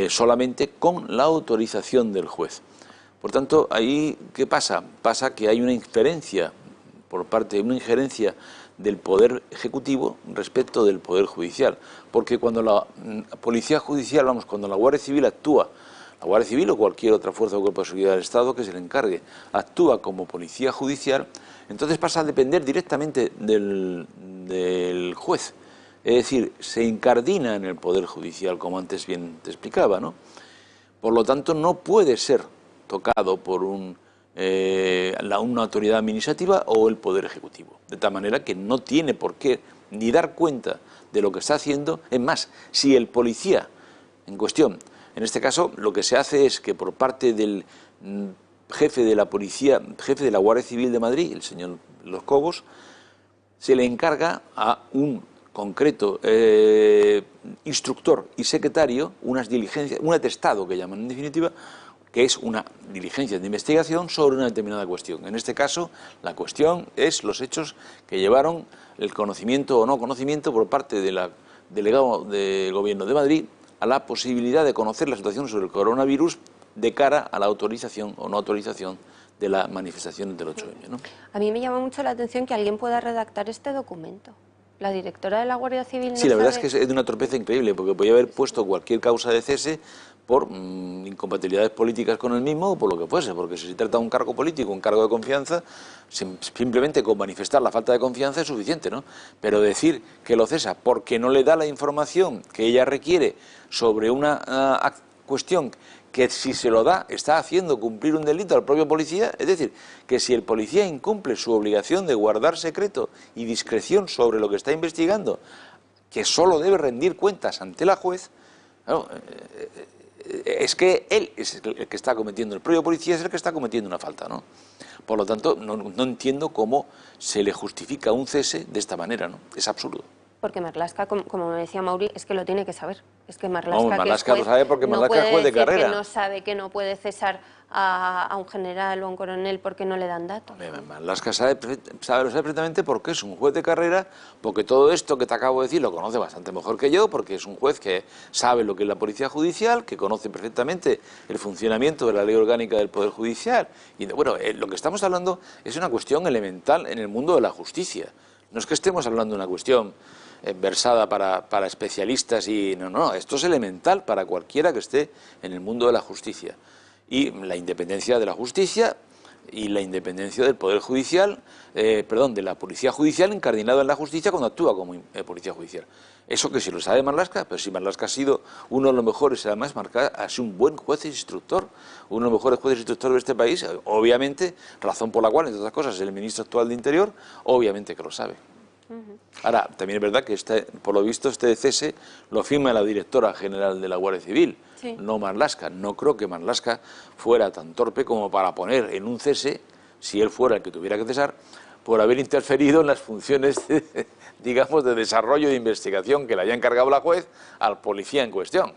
Solamente con la autorización del juez. Por tanto, ahí, ¿qué pasa? Pasa que hay una injerencia del Poder Ejecutivo respecto del Poder Judicial, porque cuando la Policía Judicial, cuando la Guardia Civil actúa, la Guardia Civil o cualquier otra fuerza o cuerpo de seguridad del Estado que se le encargue, actúa como Policía Judicial, entonces pasa a depender directamente del juez. Es decir, se incardina en el Poder Judicial, como antes bien te explicaba, ¿no? Por lo tanto, no puede ser tocado por una autoridad administrativa o el Poder Ejecutivo. De tal manera que no tiene por qué ni dar cuenta de lo que está haciendo. Es más, si el policía en cuestión, en este caso, lo que se hace es que por parte del jefe de la policía, jefe de la Guardia Civil de Madrid, el señor Los Cobos, se le encarga a un concreto instructor y secretario unas diligencias, un atestado que llaman en definitiva, que es una diligencia de investigación sobre una determinada cuestión. En este caso, la cuestión es los hechos que llevaron el conocimiento o no conocimiento por parte del delegado del Gobierno de Madrid a la posibilidad de conocer la situación sobre el coronavirus de cara a la autorización o no autorización de las manifestaciones del 8M, ¿no? A mí me llama mucho la atención que alguien pueda redactar este documento. La directora de la Guardia Civil no Sí, la verdad sabe... es que es de una torpeza increíble, porque podía haber puesto cualquier causa de cese por incompatibilidades políticas con el mismo o por lo que fuese, porque si se trata de un cargo político, un cargo de confianza, simplemente con manifestar la falta de confianza es suficiente, ¿no? Pero decir que lo cesa porque no le da la información que ella requiere sobre una cuestión que si se lo da está haciendo cumplir un delito al propio policía, es decir, que si el policía incumple su obligación de guardar secreto y discreción sobre lo que está investigando, que solo debe rendir cuentas ante la juez, claro, es que él es el que está cometiendo, el propio policía es el que está cometiendo una falta, ¿no? Por lo tanto, no entiendo cómo se le justifica un cese de esta manera, ¿no? Es absurdo. Porque Marlaska, como me decía Mauri, es que lo tiene que saber. Es que Marlaska, No, Marlaska lo sabe porque Marlaska es juez de carrera. Que no sabe que no puede cesar a un general o a un coronel porque no le dan datos. Marlaska lo sabe perfectamente porque es un juez de carrera, porque todo esto que te acabo de decir lo conoce bastante mejor que yo, porque es un juez que sabe lo que es la policía judicial, que conoce perfectamente el funcionamiento de la ley orgánica del Poder Judicial. Y bueno, lo que estamos hablando es una cuestión elemental en el mundo de la justicia. No es que estemos hablando de una cuestión versada para especialistas y no, esto es elemental para cualquiera que esté en el mundo de la justicia. Y la independencia de la justicia y la independencia del Poder Judicial, de la Policía Judicial incardinada en la justicia cuando actúa como Policía Judicial. Eso que si lo sabe Marlaska, pero si Marlaska ha sido uno de los mejores, además ha sido un buen juez e instructor, uno de los mejores jueces e instructores de este país, obviamente, razón por la cual, entre otras cosas, el ministro actual de Interior, obviamente que lo sabe. Ahora, también es verdad que por lo visto este cese lo firma la directora general de la Guardia Civil, sí, no Marlaska. No creo que Marlaska fuera tan torpe como para poner en un cese, si él fuera el que tuviera que cesar, por haber interferido en las funciones, digamos, de desarrollo de investigación que le haya encargado la juez al policía en cuestión.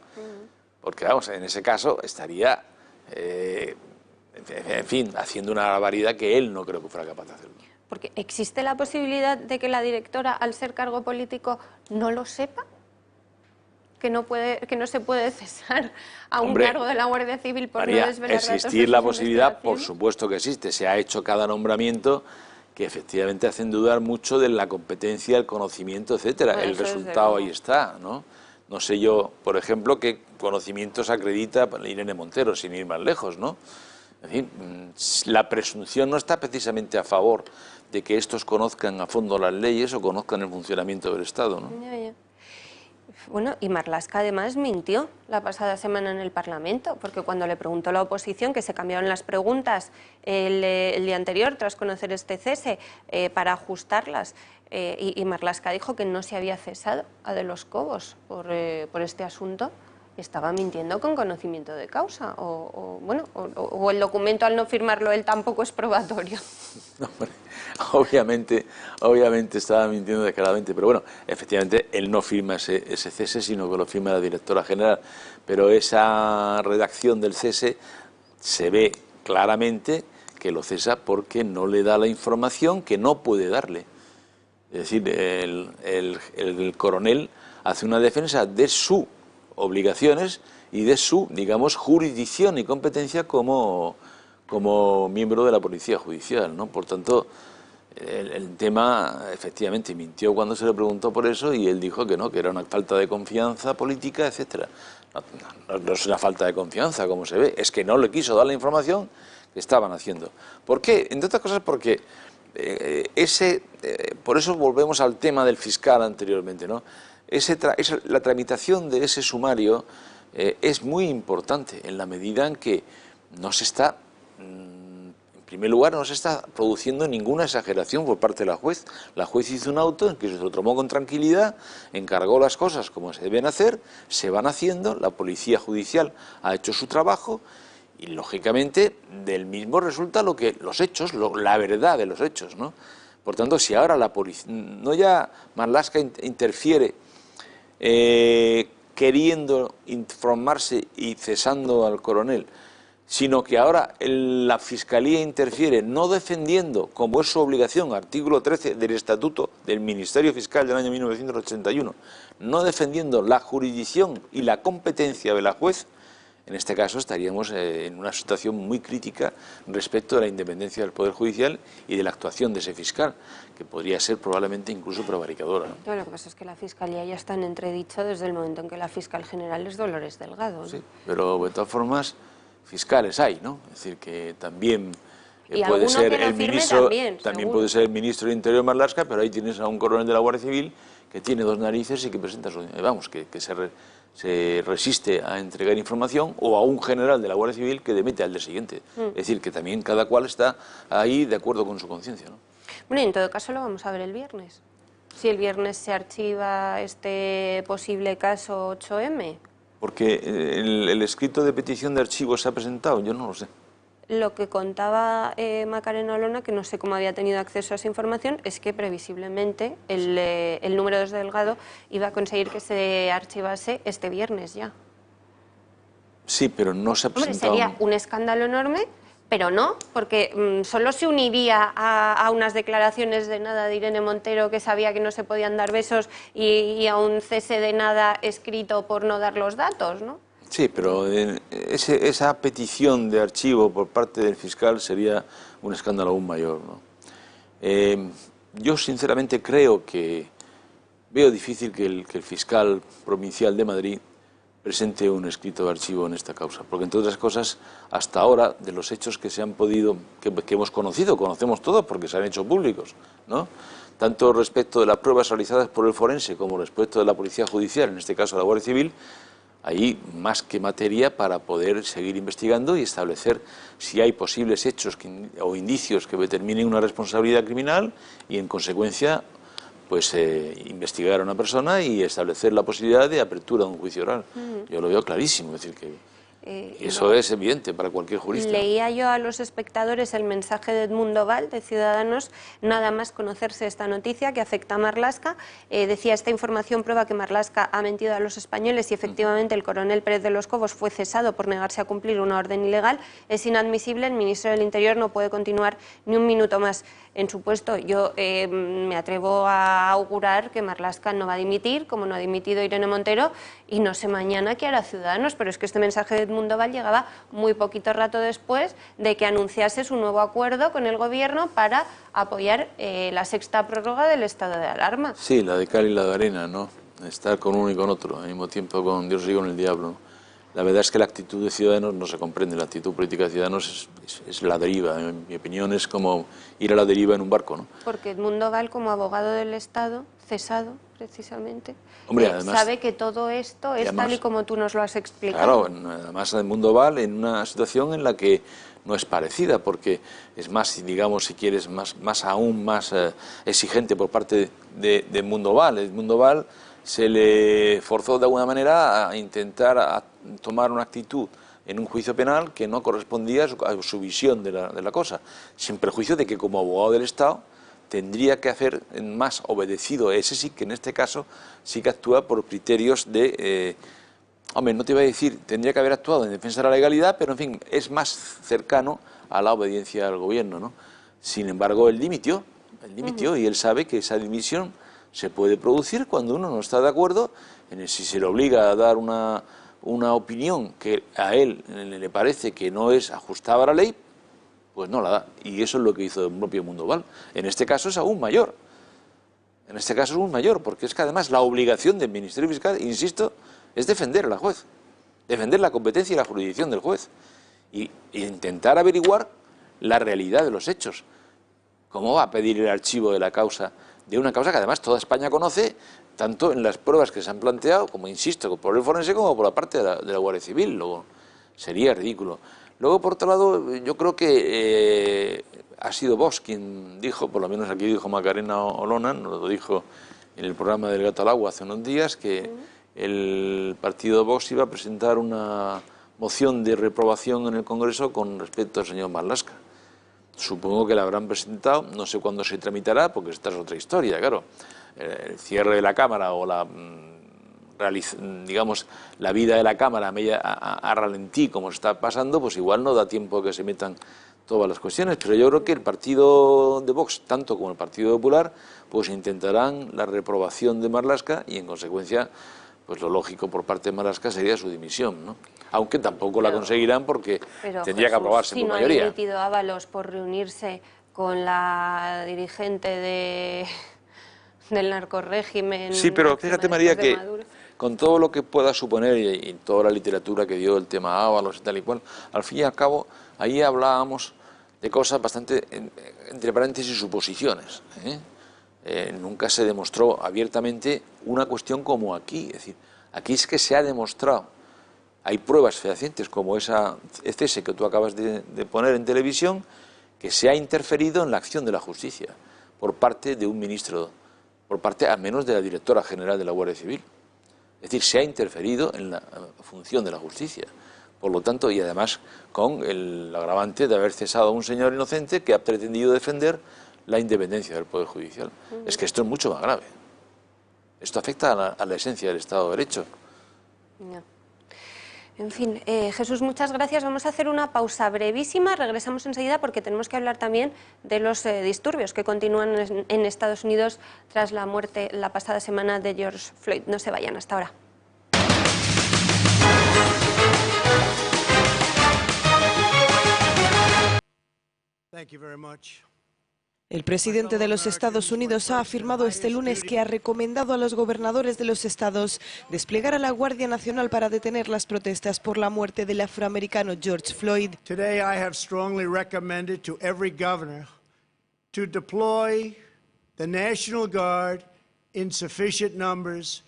Porque, vamos, en ese caso estaría, en fin, haciendo una barbaridad que él no creo que fuera capaz de hacerlo. Porque ¿existe la posibilidad de que la directora, al ser cargo político, no lo sepa? Que no se puede cesar a un cargo de la Guardia Civil por María, no desvelar datos. Existir la posibilidad, por supuesto que existe. Se ha hecho cada nombramiento que efectivamente hacen dudar mucho de la competencia, el conocimiento, etcétera. Bueno, el resultado ahí está, ¿no? No sé yo, por ejemplo, qué conocimientos acredita Irene Montero, sin ir más lejos, ¿no? En fin, la presunción no está precisamente a favor de que estos conozcan a fondo las leyes o conozcan el funcionamiento del Estado, ¿no? Ya. Bueno, y Marlaska además mintió la pasada semana en el Parlamento, porque cuando le preguntó a la oposición, que se cambiaron las preguntas el día anterior tras conocer este cese para ajustarlas, y Marlaska dijo que no se había cesado a De los Cobos por este asunto, estaba mintiendo con conocimiento de causa, o el documento al no firmarlo él tampoco es probatorio. No, obviamente estaba mintiendo descaradamente, pero bueno, efectivamente él no firma ese cese, sino que lo firma la directora general, pero esa redacción del cese se ve claramente que lo cesa porque no le da la información que no puede darle. Es decir, el coronel hace una defensa de sus obligaciones y de su, digamos, jurisdicción y competencia como miembro de la Policía Judicial, ¿no? Por tanto, el tema, efectivamente, mintió cuando se le preguntó por eso y él dijo que no, que era una falta de confianza política, etcétera. No es una falta de confianza, como se ve, es que no le quiso dar la información que estaban haciendo. ¿Por qué? Entre otras cosas porque por eso volvemos al tema del fiscal anteriormente, ¿no? La tramitación de ese sumario es muy importante en la medida en que no se está, en primer lugar, no se está produciendo ninguna exageración por parte de la juez. La juez hizo un auto en que se lo tomó con tranquilidad, encargó las cosas como se deben hacer, se van haciendo, la policía judicial ha hecho su trabajo y, lógicamente, del mismo resulta los hechos, la verdad de los hechos, ¿no? Por tanto, si ahora la policía, no ya Marlaska interfiere queriendo informarse y cesando al coronel, sino que ahora la Fiscalía interfiere no defendiendo, como es su obligación, artículo 13 del Estatuto del Ministerio Fiscal del año 1981, no defendiendo la jurisdicción y la competencia de la juez, en este caso estaríamos en una situación muy crítica respecto de la independencia del Poder Judicial y de la actuación de ese fiscal, que podría ser probablemente incluso prevaricadora, ¿no? Claro, lo que pasa es que la Fiscalía ya está en entredicho desde el momento en que la fiscal general es Dolores Delgado, ¿no? Sí, pero de todas formas, fiscales hay, ¿no? Es decir, que también Y puede alguno ser que no el firme ministro, también puede ser el ministro del Interior Marlaska, pero ahí tienes a un coronel de la Guardia Civil que tiene dos narices y que presenta que se resiste a entregar información, o a un general de la Guardia Civil que demete al día siguiente. Es decir, que también cada cual está ahí de acuerdo con su conciencia, ¿no? Bueno, y en todo caso lo vamos a ver el viernes. Si el viernes se archiva este posible caso 8M. Porque el escrito de petición de archivo se ha presentado, yo no lo sé. Lo que contaba Macarena Olona, que no sé cómo había tenido acceso a esa información, es que previsiblemente el número 2 de Delgado iba a conseguir que se archivase este viernes ya. Sí, pero no se ha presentado. Hombre, sería un escándalo enorme, pero no, porque solo se uniría a unas declaraciones de nada de Irene Montero, que sabía que no se podían dar besos, y a un cese de nada escrito por no dar los datos, ¿no? Sí, pero esa petición de archivo por parte del fiscal sería un escándalo aún mayor, ¿no? Yo sinceramente creo que veo difícil que el fiscal provincial de Madrid presente un escrito de archivo en esta causa, porque entre otras cosas, hasta ahora, de los hechos que se han podido, que hemos conocido, conocemos todos porque se han hecho públicos, ¿no? Tanto respecto de las pruebas realizadas por el forense como respecto de la Policía Judicial, en este caso la Guardia Civil, hay más que materia para poder seguir investigando y establecer si hay posibles hechos o indicios que determinen una responsabilidad criminal y, en consecuencia, pues investigar a una persona y establecer la posibilidad de apertura de un juicio oral. Yo lo veo clarísimo, es decir, que eso es evidente para cualquier jurista. Leía yo a los espectadores el mensaje de Edmundo Val, de Ciudadanos, nada más conocerse esta noticia que afecta a Marlaska. Decía, esta información prueba que Marlaska ha mentido a los españoles y efectivamente el coronel Pérez de los Cobos fue cesado por negarse a cumplir una orden ilegal. Es inadmisible, el ministro del Interior no puede continuar ni un minuto más en su puesto. Yo me atrevo a augurar que Marlaska no va a dimitir, como no ha dimitido Irene Montero, y no sé mañana qué hará Ciudadanos, pero es que este mensaje de Edmundo Val llegaba muy poquito rato después de que anunciase su nuevo acuerdo con el Gobierno para apoyar la sexta prórroga del estado de alarma. Sí, la de cal y la de arena, ¿no? Estar con uno y con otro, al mismo tiempo con Dios y con el diablo, ¿no? La verdad es que la actitud de Ciudadanos no se comprende, la actitud política de Ciudadanos es la deriva, en mi opinión es como ir a la deriva en un barco, ¿no? Porque Edmundo Val, como abogado del Estado, cesado precisamente, Hombre, además, sabe que todo esto es tal y como tú nos lo has Claro, explicado. además Edmundo Val en una situación en la que no es parecida, porque es más, digamos, si quieres, aún más exigente por parte de Edmundo Val. Edmundo Val se le forzó de alguna manera a intentar tomar una actitud en un juicio penal que no correspondía a su visión de la cosa, sin perjuicio de que como abogado del Estado tendría que hacer más obedecido ese sí, que en este caso sí que actúa por criterios de... hombre, no te iba a decir, tendría que haber actuado en defensa de la legalidad, pero en fin, es más cercano a la obediencia al gobierno, ¿no? Sin embargo, él dimitió y él sabe que esa dimisión se puede producir cuando uno no está de acuerdo en si se le obliga a dar una opinión que a él le parece que no es ajustada a la ley, pues no la da. Y eso es lo que hizo el propio Edmundo Val. En este caso es aún mayor. En este caso es aún mayor, porque es que además la obligación del Ministerio Fiscal, insisto, es defender a la juez, defender la competencia y la jurisdicción del juez y intentar averiguar la realidad de los hechos. ¿Cómo va a pedir el archivo de la causa, de una causa que además toda España conoce, tanto en las pruebas que se han planteado, como insisto, por el forense como por la parte de la Guardia Civil? Luego, sería ridículo. Luego, por otro lado, yo creo que ha sido Vox quien dijo, por lo menos aquí dijo Macarena Olona, nos lo dijo en el programa del Gato al Agua hace unos días, que el partido Vox iba a presentar una moción de reprobación en el Congreso con respecto al señor Marlaska. Supongo que la habrán presentado, no sé cuándo se tramitará, porque esta es otra historia, claro. El cierre de la Cámara o digamos, la vida de la Cámara a ralentí, como se está pasando, pues igual no da tiempo a que se metan todas las cuestiones, pero yo creo que el partido de Vox, tanto como el Partido Popular, pues intentarán la reprobación de Marlaska y, en consecuencia, pues lo lógico por parte de Marlaska sería su dimisión, ¿no? Aunque tampoco la conseguirán porque tendría que aprobarse por mayoría. Si no ha dimitido Ábalos por reunirse con la dirigente del narcorrégimen... Sí, pero fíjate, María, que con todo lo que pueda suponer y toda la literatura que dio el tema Ábalos y tal y cual, al fin y al cabo, ahí hablábamos de cosas bastante, entre paréntesis, suposiciones, nunca se demostró abiertamente una cuestión como aquí. Es decir, aquí es que se ha demostrado, hay pruebas fehacientes como esa cese que tú acabas de poner en televisión, que se ha interferido en la acción de la justicia por parte de un ministro, por parte al menos de la directora general de la Guardia Civil. Es decir, se ha interferido en la función de la justicia. Por lo tanto, y además con el agravante de haber cesado a un señor inocente que ha pretendido defender la independencia del Poder Judicial. Es que esto es mucho más grave. Esto afecta a la esencia del Estado de Derecho. No. En fin, Jesús, muchas gracias. Vamos a hacer una pausa brevísima, regresamos enseguida porque tenemos que hablar también de los disturbios que continúan en Estados Unidos tras la muerte la pasada semana de George Floyd. No se vayan, hasta ahora. El presidente de los Estados Unidos ha afirmado este lunes que ha recomendado a los gobernadores de los estados desplegar a la Guardia Nacional para detener las protestas por la muerte del afroamericano George Floyd. Today I have strongly recommended to every governor to deploy the National Guard in sufficient numbers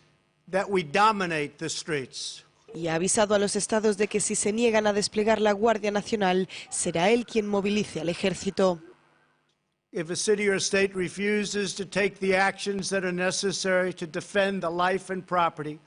that we dominate the streets. Y ha avisado a los estados de que si se niegan a desplegar la Guardia Nacional, será él quien movilice al ejército. If a city or state refuses to take the actions that are necessary to defend the life and property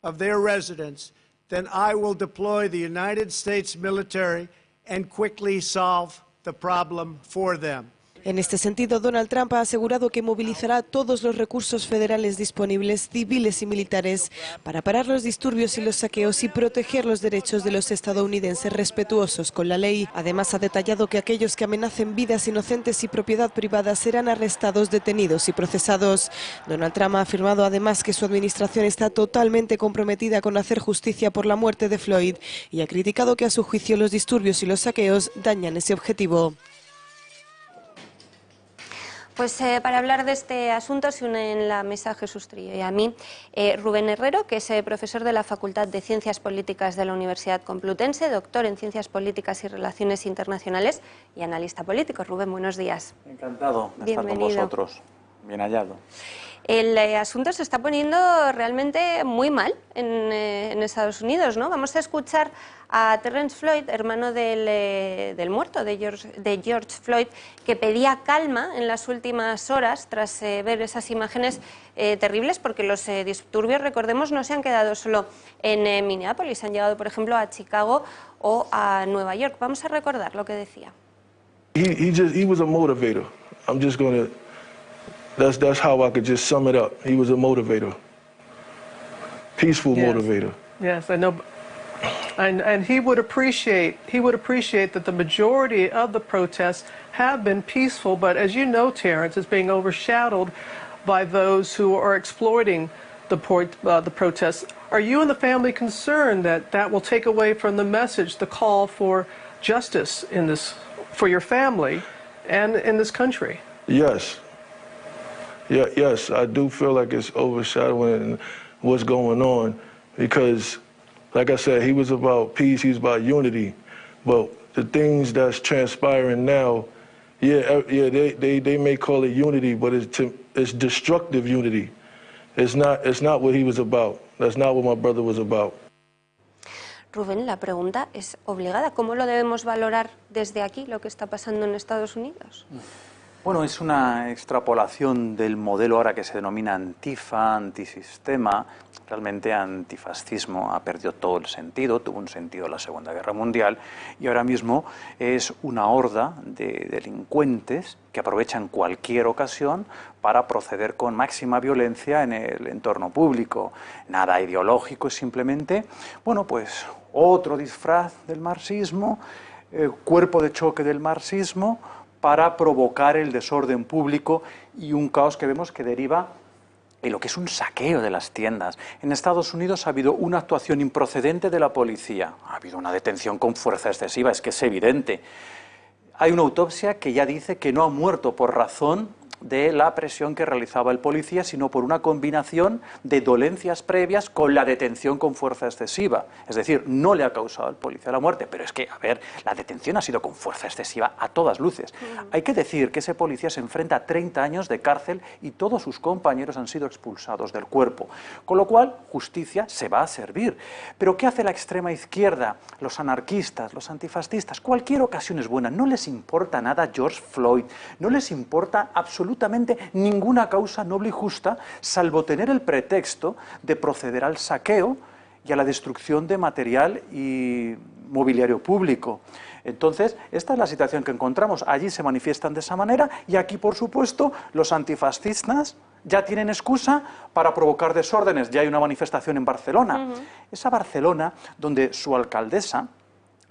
of their residents, then I will deploy the United States military and quickly solve the problem for them. En este sentido, Donald Trump ha asegurado que movilizará todos los recursos federales disponibles, civiles y militares, para parar los disturbios y los saqueos y proteger los derechos de los estadounidenses respetuosos con la ley. Además, ha detallado que aquellos que amenacen vidas inocentes y propiedad privada serán arrestados, detenidos y procesados. Donald Trump ha afirmado además que su administración está totalmente comprometida con hacer justicia por la muerte de Floyd y ha criticado que a su juicio los disturbios y los saqueos dañan ese objetivo. Pues para hablar de este asunto se une en la mesa Jesús Trillo y a mí Rubén Herrero, que es profesor de la Facultad de Ciencias Políticas de la Universidad Complutense, doctor en Ciencias Políticas y Relaciones Internacionales y analista político. Rubén, buenos días. Encantado de estar con vosotros. Bien hallado. El asunto se está poniendo realmente muy mal en Estados Unidos, ¿no? Vamos a escuchar a Terrence Floyd, hermano del muerto, de George Floyd, que pedía calma en las últimas horas tras ver esas imágenes terribles, porque los disturbios, recordemos, no se han quedado solo en Minneapolis, han llegado, por ejemplo, a Chicago o a Nueva York. Vamos a recordar lo que decía. He was a motivator. I'm just going to... That's how I could just sum it up. He was a motivator, peaceful motivator. Yes, I know, and he would appreciate that the majority of the protests have been peaceful. But as you know, Terrence, it's being overshadowed by those who are exploiting the protests. Are you and the family concerned that will take away from the message, the call for justice in this, for your family, and in this country? Yes. Yeah, yes, I do feel like it's overshadowing what's going on because, like I said, he was about peace, he was about unity. But the things that's transpiring now, they may call it unity, but it's destructive unity. It's not what he was about. That's not what my brother was about. Rubén, la pregunta es obligada. ¿Cómo lo debemos valorar desde aquí, lo que está pasando en Estados Unidos? Bueno, es una extrapolación del modelo ahora que se denomina Antifa, antisistema. Realmente antifascismo ha perdido todo el sentido, tuvo un sentido en la Segunda Guerra Mundial y ahora mismo es una horda de delincuentes que aprovechan cualquier ocasión para proceder con máxima violencia en el entorno público. Nada ideológico, es simplemente, bueno, pues otro disfraz del marxismo, cuerpo de choque del marxismo, para provocar el desorden público y un caos que vemos que deriva y lo que es un saqueo de las tiendas. En Estados Unidos ha habido una actuación improcedente de la policía, ha habido una detención con fuerza excesiva, es que es evidente. Hay una autopsia que ya dice que no ha muerto por razón de la presión que realizaba el policía, sino por una combinación de dolencias previas con la detención con fuerza excesiva. Es decir, no le ha causado al policía la muerte, pero es que, a ver, la detención ha sido con fuerza excesiva a todas luces. Hay que decir que ese policía se enfrenta a 30 años de cárcel y todos sus compañeros han sido expulsados del cuerpo. Con lo cual, justicia se va a servir. Pero ¿qué hace la extrema izquierda, los anarquistas, los antifascistas? Cualquier ocasión es buena. No les importa nada George Floyd, no les importa absolutamente ninguna causa noble y justa, salvo tener el pretexto de proceder al saqueo y a la destrucción de material y mobiliario público. Entonces, esta es la situación que encontramos. Allí se manifiestan de esa manera y aquí, por supuesto, los antifascistas ya tienen excusa para provocar desórdenes. Ya hay una manifestación en Barcelona. Esa Barcelona donde su alcaldesa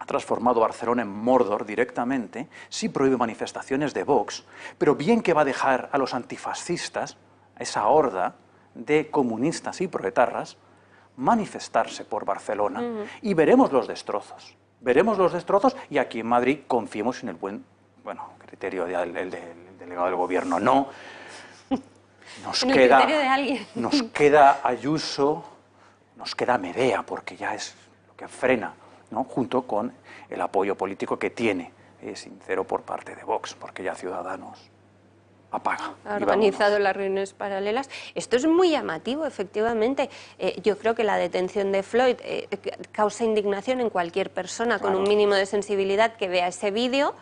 ha transformado Barcelona en Mordor directamente, sí prohíbe manifestaciones de Vox, pero bien que va a dejar a los antifascistas, a esa horda de comunistas y proetarras, manifestarse por Barcelona y veremos los destrozos. Veremos los destrozos y aquí en Madrid confiemos en el buen criterio del delegado del gobierno. No, nos queda Ayuso, nos queda Medea, porque ya es lo que frena, ¿no? Junto con el apoyo político que tiene, sincero, por parte de Vox, porque ya Ciudadanos apaga. Ha organizado las reuniones paralelas. Esto es muy llamativo, efectivamente. Yo creo que la detención de Floyd causa indignación en cualquier persona con un mínimo de sensibilidad que vea ese vídeo.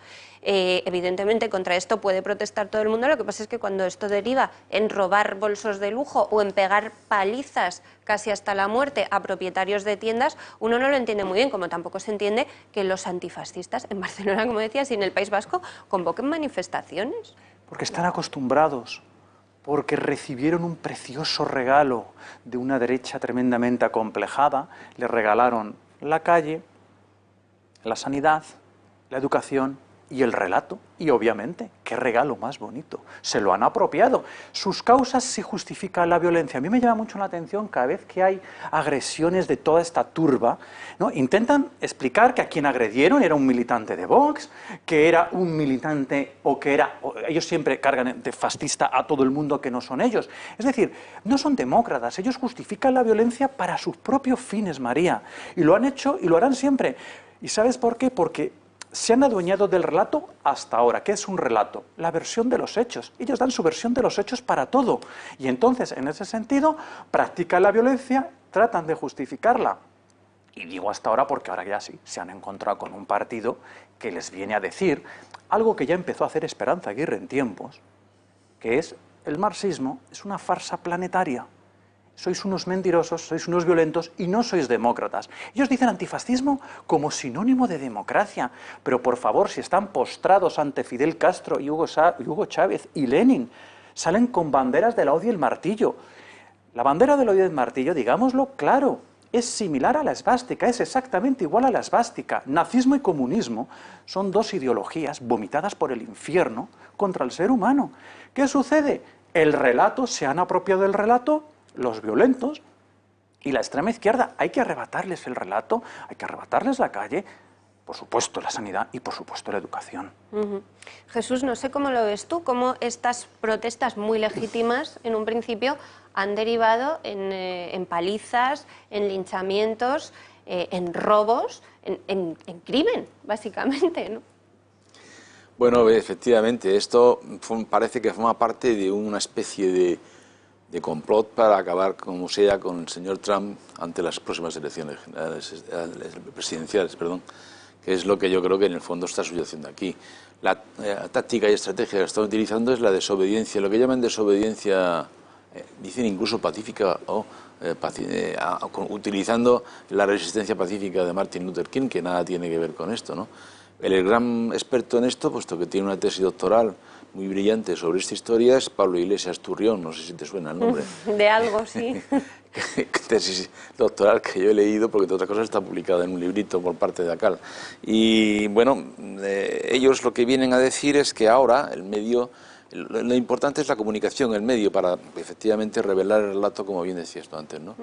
Evidentemente contra esto puede protestar todo el mundo, lo que pasa es que cuando esto deriva en robar bolsos de lujo o en pegar palizas casi hasta la muerte a propietarios de tiendas, uno no lo entiende muy bien, como tampoco se entiende que los antifascistas en Barcelona, como decías, y en el País Vasco convoquen manifestaciones. Porque están acostumbrados, porque recibieron un precioso regalo de una derecha tremendamente acomplejada, les regalaron la calle, la sanidad, la educación y el relato, y obviamente, qué regalo más bonito, se lo han apropiado. Sus causas sí justifican la violencia. A mí me llama mucho la atención cada vez que hay agresiones de toda esta turba, ¿no? Intentan explicar que a quien agredieron era un militante de Vox, que era un militante ellos siempre cargan de fascista a todo el mundo que no son ellos. Es decir, no son demócratas, ellos justifican la violencia para sus propios fines, María, y lo han hecho y lo harán siempre. ¿Y sabes por qué? Porque se han adueñado del relato hasta ahora. ¿Qué es un relato? La versión de los hechos. Ellos dan su versión de los hechos para todo. Y entonces, en ese sentido, practican la violencia, tratan de justificarla. Y digo hasta ahora porque ahora ya sí, se han encontrado con un partido que les viene a decir algo que ya empezó a hacer Esperanza Aguirre en tiempos, que es el marxismo es una farsa planetaria. Sois unos mentirosos, sois unos violentos y no sois demócratas. Ellos dicen antifascismo como sinónimo de democracia, pero por favor, si están postrados ante Fidel Castro y Hugo Chávez y Lenin, salen con banderas del odio y el martillo. La bandera del odio y el martillo, digámoslo claro, es similar a la esvástica, es exactamente igual a la esvástica. Nazismo y comunismo son dos ideologías vomitadas por el infierno contra el ser humano. ¿Qué sucede? El relato, se han apropiado del relato los violentos y la extrema izquierda. Hay que arrebatarles el relato, hay que arrebatarles la calle, por supuesto la sanidad y por supuesto la educación. Jesús, no sé cómo lo ves tú, cómo estas protestas muy legítimas en un principio han derivado en palizas, en linchamientos, en robos, en crimen, básicamente, ¿no? Bueno, efectivamente, esto parece que forma parte de una especie de complot para acabar, como sea, con el señor Trump ante las próximas elecciones presidenciales, que es lo que yo creo que en el fondo está sucediendo aquí. La táctica y estrategia que están utilizando es la desobediencia, lo que llaman desobediencia, dicen incluso pacífica, utilizando la resistencia pacífica de Martin Luther King, que nada tiene que ver con esto, ¿no? El gran experto en esto, puesto que tiene una tesis doctoral muy brillante sobre esta historia, es Pablo Iglesias Turrión, no sé si te suena el nombre. De algo, sí. Tesis doctoral que yo he leído, porque de otra cosa está publicada en un librito por parte de ACAL. Y bueno, ellos lo que vienen a decir es que ahora el medio lo importante es la comunicación, el medio, para efectivamente revelar el relato, como bien decías tú antes, ¿no?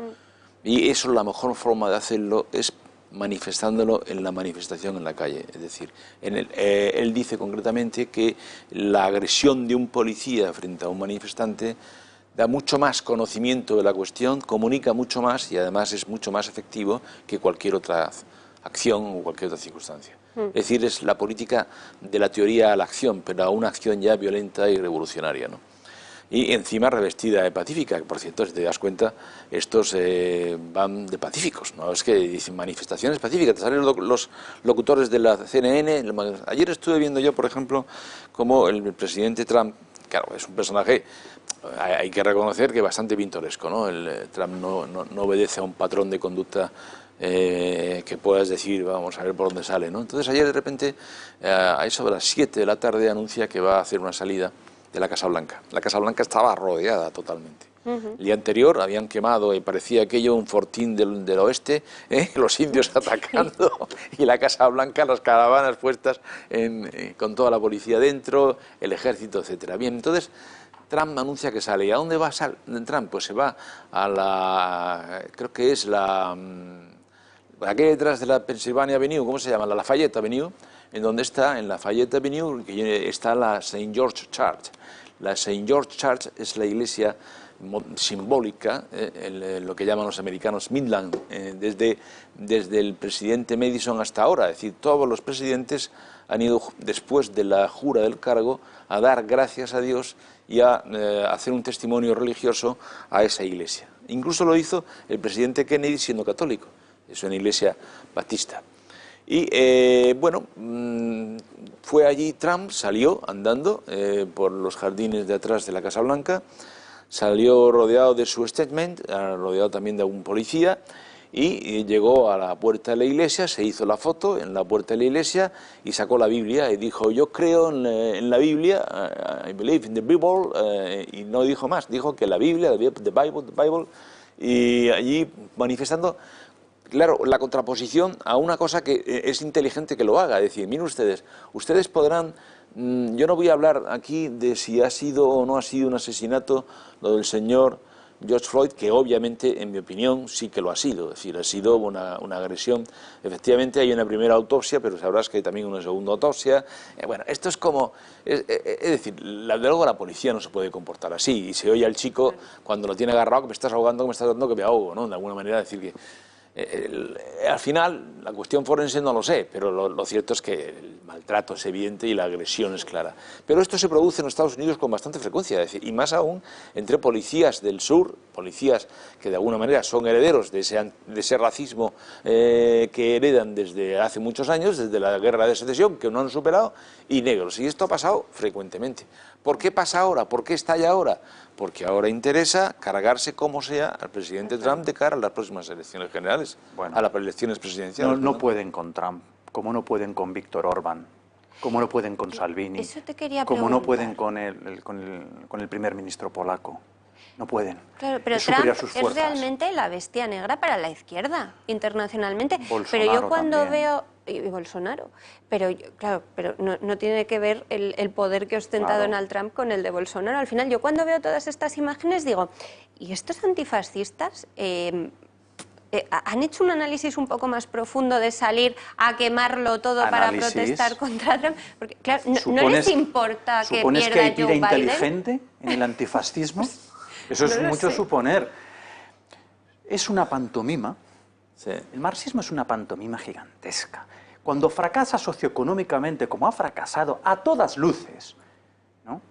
Y eso, la mejor forma de hacerlo es manifestándolo en la manifestación en la calle. Es decir, él dice concretamente que la agresión de un policía frente a un manifestante da mucho más conocimiento de la cuestión, comunica mucho más y además es mucho más efectivo que cualquier otra acción o cualquier otra circunstancia. Es decir, es la política de la teoría a la acción, pero a una acción ya violenta y revolucionaria, ¿no? Y encima revestida de pacífica, que por cierto, si te das cuenta, estos van de pacíficos, ¿no? Es que dicen manifestaciones pacíficas, te salen los locutores de la CNN. Ayer estuve viendo yo, por ejemplo, cómo el presidente Trump, claro, es un personaje, hay que reconocer que bastante pintoresco, ¿no? Trump no obedece a un patrón de conducta que puedas decir, vamos a ver por dónde sale, ¿no? Entonces ayer de repente, a eso de las 7 de la tarde, anuncia que va a hacer una salida de la Casa Blanca. La Casa Blanca estaba rodeada totalmente. El día anterior habían quemado, parecía aquello un fortín del oeste, los indios atacando y la Casa Blanca, las caravanas puestas con toda la policía dentro, el ejército, etcétera. Bien, entonces Trump anuncia que sale. ¿Y a dónde va Trump? Pues se va a la, creo que es aquí detrás de la Pennsylvania Avenue, ¿cómo se llama? La Lafayette Avenue, en donde está, en la Lafayette Avenue, que está la St. George Church. La St. George Church es la iglesia simbólica, lo que llaman los americanos Midland, desde el presidente Madison hasta ahora. Es decir, todos los presidentes han ido, después de la jura del cargo, a dar gracias a Dios y a hacer un testimonio religioso a esa iglesia. Incluso lo hizo el presidente Kennedy siendo católico. Es una iglesia baptista. Y bueno, fue allí Trump, salió andando por los jardines de atrás de la Casa Blanca, salió rodeado de su establishment, rodeado también de un policía, y llegó a la puerta de la iglesia, se hizo la foto en la puerta de la iglesia y sacó la Biblia y dijo, yo creo en la Biblia, I believe in the Bible, y no dijo más, dijo que la Biblia, the Bible, y allí manifestando, claro, la contraposición a una cosa que es inteligente que lo haga. Es decir, miren ustedes podrán, yo no voy a hablar aquí de si ha sido o no ha sido un asesinato lo del señor George Floyd, que obviamente, en mi opinión, sí que lo ha sido. Es decir, ha sido una agresión. Efectivamente, hay una primera autopsia, pero sabrás que hay también una segunda autopsia. Bueno, esto es como... Es decir, de luego la policía no se puede comportar así. Y se oye al chico, cuando lo tiene agarrado, que me estás ahogando, que me ahogo, ¿no? De alguna manera decir que... al final, la cuestión forense no lo sé, pero lo cierto es que el maltrato es evidente y la agresión es clara. Pero esto se produce en los Estados Unidos con bastante frecuencia, es decir, y más aún entre policías del sur, policías que de alguna manera son herederos de ese racismo que heredan desde hace muchos años, desde la Guerra de Secesión, que no han superado, y negros. Y esto ha pasado frecuentemente. ¿Por qué pasa ahora? ¿Por qué estalla ahora? Porque ahora interesa cargarse como sea al presidente Trump de cara a las próximas elecciones generales, a las elecciones presidenciales. No pueden con Trump, como no pueden con Víctor Orbán, como no pueden con Salvini, Eso te quería como preguntar. no pueden con el primer ministro polaco. No pueden. Claro, pero Es superior a Trump sus es fuerzas. realmente la bestia negra para la izquierda, internacionalmente. Bolsonaro pero yo cuando también. veo... Y Bolsonaro. Pero claro, pero no tiene que ver el poder que ostenta Claro. Donald Trump con el de Bolsonaro. Al final, yo cuando veo todas estas imágenes digo, ¿y estos antifascistas han hecho un análisis un poco más profundo de salir a quemarlo todo para ¿Análisis? protestar contra Trump? Porque claro, no les importa que ¿Supones pierda que hay Joe vida Biden. inteligente en el antifascismo? Eso es No lo mucho sé. suponer. Es una pantomima. El marxismo es una pantomima gigantesca. Cuando fracasa socioeconómicamente, como ha fracasado a todas luces, ¿no?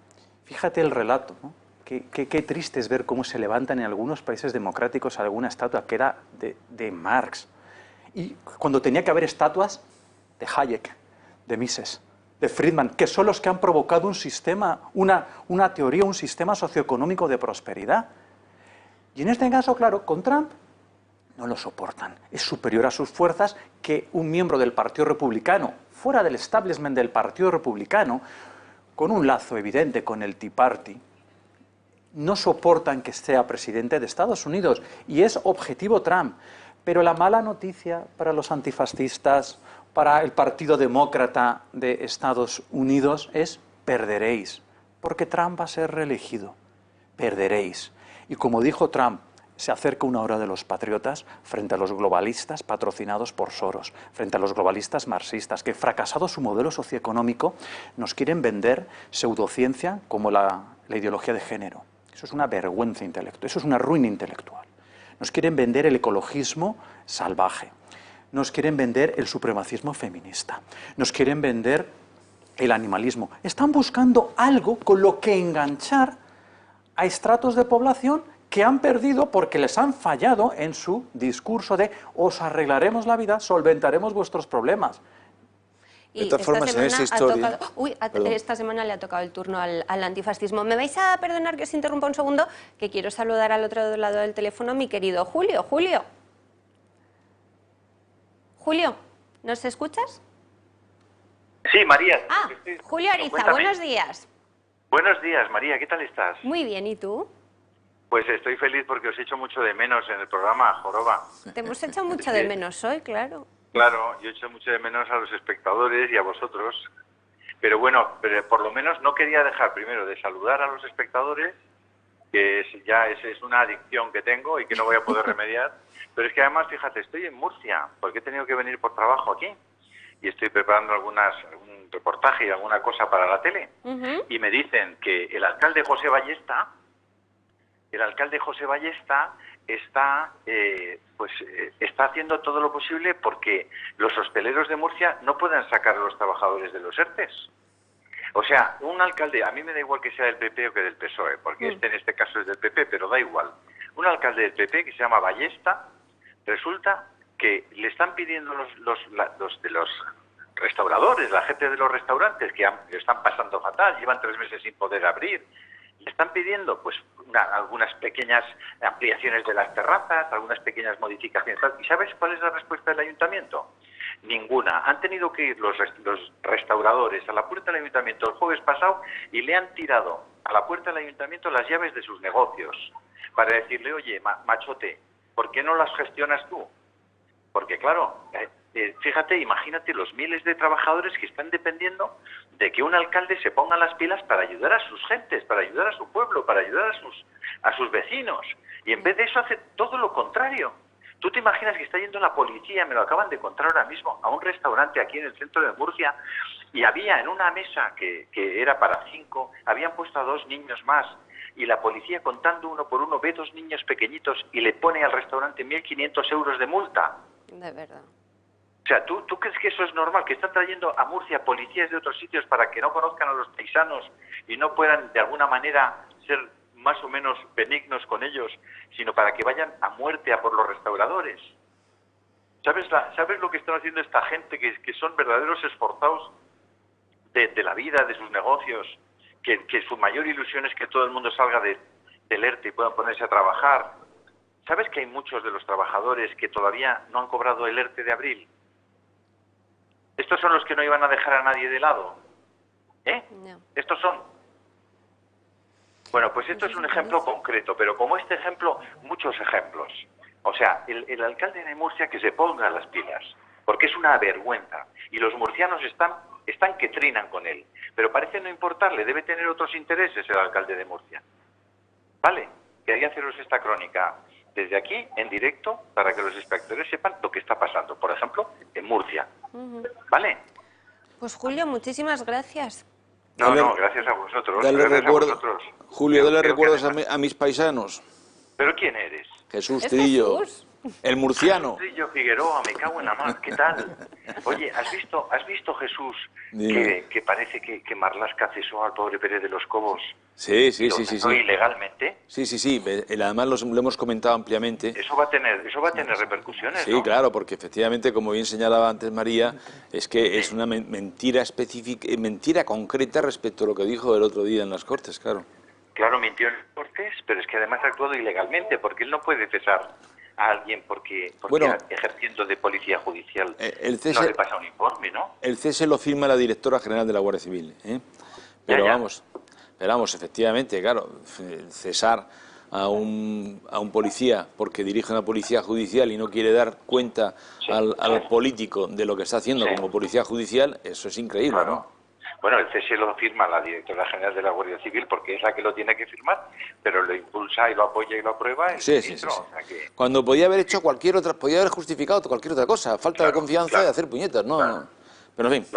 Fíjate el relato, ¿no? Qué triste es ver cómo se levantan en algunos países democráticos alguna estatua que era de Marx. Y cuando tenía que haber estatuas de Hayek, de Mises, de Friedman, que son los que han provocado un sistema, una teoría, un sistema socioeconómico de prosperidad. Y en este caso, claro, con Trump no lo soportan. Es superior a sus fuerzas que un miembro del Partido Republicano, fuera del establishment del Partido Republicano, con un lazo evidente con el Tea Party, no soportan que sea presidente de Estados Unidos. Y es objetivo Trump. Pero la mala noticia para los antifascistas, para el Partido Demócrata de Estados Unidos, es perderéis. porque Trump va a ser reelegido. Perderéis. Y como dijo Trump, se acerca una hora de los patriotas frente a los globalistas patrocinados por Soros, frente a los globalistas marxistas, que fracasado su modelo socioeconómico nos quieren vender pseudociencia como la ideología de género. Eso es una vergüenza intelectual, eso es una ruina intelectual. Nos quieren vender el ecologismo salvaje, nos quieren vender el supremacismo feminista, nos quieren vender el animalismo. Están buscando algo con lo que enganchar a estratos de población que han perdido porque les han fallado en su discurso de os arreglaremos la vida, solventaremos vuestros problemas. Y esta semana le ha tocado el turno al antifascismo. ¿Me vais a perdonar que os interrumpa un segundo? Que quiero saludar al otro lado del teléfono a mi querido Julio. Julio, ¿nos escuchas? Sí, María. Julio Ariza, buenos días. Buenos días, María, ¿qué tal estás? Muy bien, ¿y tú? Pues estoy feliz porque os echo mucho de menos en el programa, Joroba. Te hemos hecho mucho de menos hoy, claro. Claro, yo echo mucho de menos a los espectadores y a vosotros. Pero bueno, por lo menos no quería dejar primero de saludar a los espectadores, que es una adicción que tengo y que no voy a poder remediar. Pero es que además, fíjate, estoy en Murcia, porque he tenido que venir por trabajo aquí. Y estoy preparando algún reportaje y alguna cosa para la tele. Y me dicen que el alcalde José Ballesta está haciendo todo lo posible porque los hosteleros de Murcia no puedan sacar a los trabajadores de los ERTEs. O sea, un alcalde, a mí me da igual que sea del PP o que del PSOE, porque en este caso es del PP, pero da igual. Un alcalde del PP que se llama Ballesta, resulta que le están pidiendo los de los restauradores, la gente de los restaurantes que están pasando fatal, llevan 3 meses sin poder abrir, le están pidiendo pues algunas pequeñas ampliaciones de las terrazas, algunas pequeñas modificaciones. ¿Y sabes cuál es la respuesta del ayuntamiento? Ninguna. Han tenido que ir los restauradores a la puerta del ayuntamiento el jueves pasado y le han tirado a la puerta del ayuntamiento las llaves de sus negocios para decirle, oye, machote, ¿por qué no las gestionas tú? Porque claro, fíjate, imagínate los miles de trabajadores que están dependiendo de que un alcalde se ponga las pilas para ayudar a sus gentes, para ayudar a su pueblo, para ayudar a sus vecinos. Y en vez de eso hace todo lo contrario. Tú te imaginas que está yendo la policía, me lo acaban de contar ahora mismo, a un restaurante aquí en el centro de Murcia, y había en una mesa que era para 5, habían puesto a 2 niños más, y la policía contando uno por uno ve 2 niños pequeñitos y le pone al restaurante 1.500 euros de multa. De verdad. O sea, ¿tú crees que eso es normal? Que están trayendo a Murcia policías de otros sitios para que no conozcan a los paisanos y no puedan de alguna manera ser más o menos benignos con ellos, sino para que vayan a muerte a por los restauradores. ¿Sabes lo que están haciendo esta gente que son verdaderos esforzados de la vida, de sus negocios, que su mayor ilusión es que todo el mundo salga del ERTE y puedan ponerse a trabajar? ¿Sabes que hay muchos de los trabajadores que todavía no han cobrado el ERTE de abril? ¿Estos son los que no iban a dejar a nadie de lado? No. ¿Estos son? Bueno, pues esto es un ejemplo concreto, pero como este ejemplo, muchos ejemplos. O sea, el alcalde de Murcia que se ponga las pilas, porque es una vergüenza. Y los murcianos están que trinan con él. Pero parece no importarle, debe tener otros intereses el alcalde de Murcia. ¿Vale? Quería haceros esta crónica desde aquí, en directo, para que los espectadores sepan lo que está pasando, por ejemplo, en Murcia. ¿Vale? Pues Julio, muchísimas gracias. No, gracias a vosotros. Julio, dale recuerdos a mis paisanos. ¿Pero quién eres? Jesús Trillo, el murciano. Jesús Trillo Figueroa, me cago en la mar, ¿qué tal? Oye, ¿has visto Jesús, que parece que Marlaska cesó al pobre Pérez de los Cobos? Sí. ¿Ilegalmente? Sí. Además lo hemos comentado ampliamente. Eso va a tener repercusiones, Sí, ¿no? claro, porque efectivamente, como bien señalaba antes María, es que es una mentira específica, mentira concreta respecto a lo que dijo el otro día en las Cortes, claro. Claro, mintió en las Cortes, pero es que además ha actuado ilegalmente, porque él no puede cesar a alguien porque ejerciendo de policía judicial no le pasa un informe, ¿no? El cese lo firma la directora general de la Guardia Civil, Pero vamos, efectivamente, claro, cesar a un policía porque dirige una policía judicial y no quiere dar cuenta al político de lo que está haciendo como policía judicial, eso es increíble, ¿no? Bueno, el cese lo firma la directora general de la Guardia Civil porque es la que lo tiene que firmar, pero lo impulsa y lo apoya y lo aprueba el ministro. O sea que... Cuando podía haber hecho cualquier otra, podía haber justificado cualquier otra cosa, falta de confianza y hacer puñetas, ¿no? Claro. Pero en fin.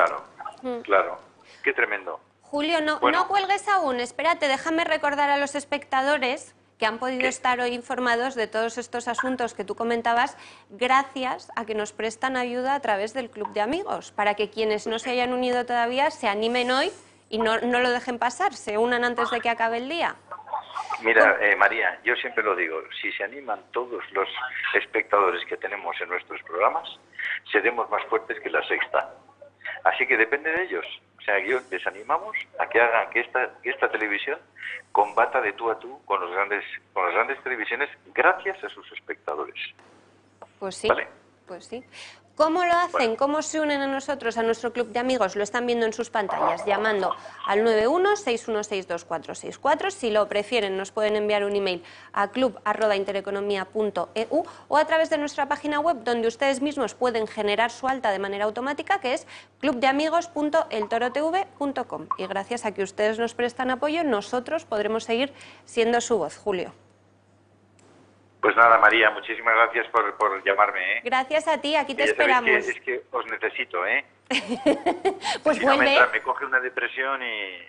Claro, qué tremendo. Julio, no cuelgues aún, espérate, déjame recordar a los espectadores que han podido estar hoy informados de todos estos asuntos que tú comentabas, gracias a que nos prestan ayuda a través del Club de Amigos, para que quienes no se hayan unido todavía se animen hoy y no lo dejen pasar, se unan antes de que acabe el día. Mira, María, yo siempre lo digo, si se animan todos los espectadores que tenemos en nuestros programas, seremos más fuertes que la Sexta. Así que depende de ellos. O sea, les animamos a que hagan que esta televisión combata de tú a tú con las grandes televisiones gracias a sus espectadores. Pues sí, ¿vale? Pues sí. ¿Cómo lo hacen? ¿Cómo se unen a nosotros, a nuestro Club de Amigos? Lo están viendo en sus pantallas, llamando al 91-616-2464. Si lo prefieren, nos pueden enviar un email a club@intereconomia.eu o a través de nuestra página web, donde ustedes mismos pueden generar su alta de manera automática, que es clubdeamigos.eltorotv.com. Y gracias a que ustedes nos prestan apoyo, nosotros podremos seguir siendo su voz. Julio. Pues nada, María, muchísimas gracias por llamarme. Gracias a ti, aquí te ya esperamos. Es que os necesito, Pues si vuelve. no me coge una depresión y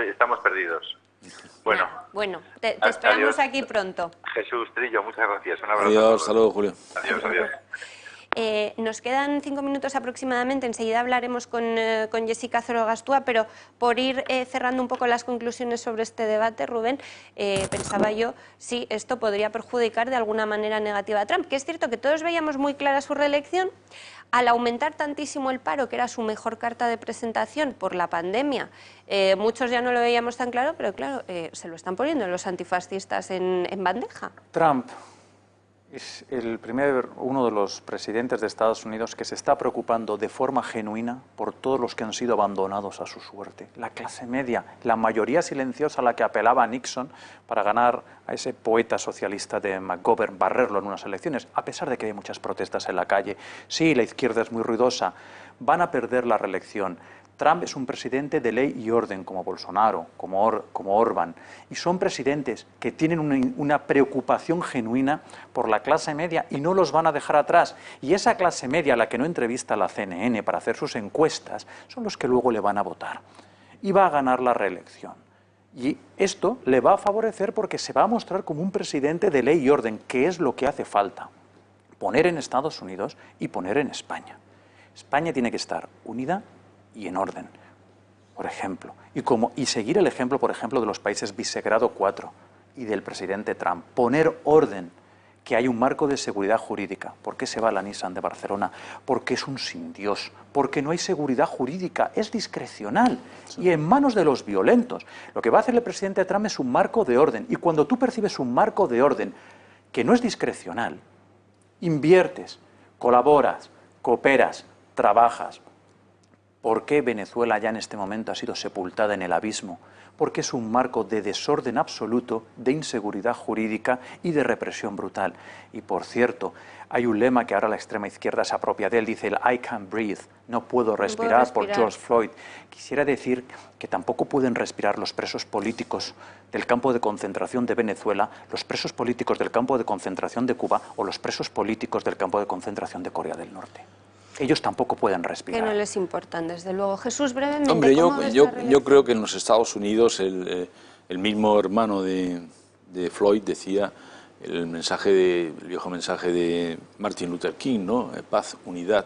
estamos perdidos. Bueno, te esperamos aquí pronto. Jesús Trillo, muchas gracias. Un abrazo. Adiós, saludos, Julio. Adiós, adiós. Nos quedan 5 minutos aproximadamente, enseguida hablaremos con Jessica Zorogastúa, pero por ir cerrando un poco las conclusiones sobre este debate, Rubén, pensaba yo si esto podría perjudicar de alguna manera negativa a Trump, que es cierto que todos veíamos muy clara su reelección. Al aumentar tantísimo el paro, que era su mejor carta de presentación por la pandemia, muchos ya no lo veíamos tan claro, pero claro, se lo están poniendo los antifascistas en bandeja. Trump es uno de los presidentes de Estados Unidos que se está preocupando de forma genuina por todos los que han sido abandonados a su suerte. La clase media, la mayoría silenciosa a la que apelaba Nixon para ganar a ese poeta socialista de McGovern, barrerlo en unas elecciones, a pesar de que hay muchas protestas en la calle. Sí, la izquierda es muy ruidosa, van a perder la reelección. Trump es un presidente de ley y orden, como Bolsonaro, como Orbán, y son presidentes que tienen una preocupación genuina por la clase media y no los van a dejar atrás. Y esa clase media, a la que no entrevista la CNN para hacer sus encuestas, son los que luego le van a votar. Y va a ganar la reelección. Y esto le va a favorecer porque se va a mostrar como un presidente de ley y orden, que es lo que hace falta. Poner en Estados Unidos y poner en España. España tiene que estar unida y en orden, por ejemplo, y seguir el ejemplo, por ejemplo, de los países Visegrado 4 y del presidente Trump, poner orden, que hay un marco de seguridad jurídica. ¿Por qué se va la Nissan de Barcelona? Porque es un sin Dios, porque no hay seguridad jurídica, es discrecional y en manos de los violentos. Lo que va a hacer el presidente Trump es un marco de orden, y cuando tú percibes un marco de orden que no es discrecional, inviertes, colaboras, cooperas, trabajas. ¿Por qué Venezuela ya en este momento ha sido sepultada en el abismo? Porque es un marco de desorden absoluto, de inseguridad jurídica y de represión brutal. Y por cierto, hay un lema que ahora la extrema izquierda se apropia de él, dice el I can't breathe, no puedo respirar, por George Floyd. Quisiera decir que tampoco pueden respirar los presos políticos del campo de concentración de Venezuela, los presos políticos del campo de concentración de Cuba o los presos políticos del campo de concentración de Corea del Norte. Ellos tampoco pueden respirar. Que no les importan, desde luego. Jesús, brevemente, hombre, yo creo que en los Estados Unidos el mismo hermano de Floyd decía el viejo mensaje de Martin Luther King, ¿no? Paz, unidad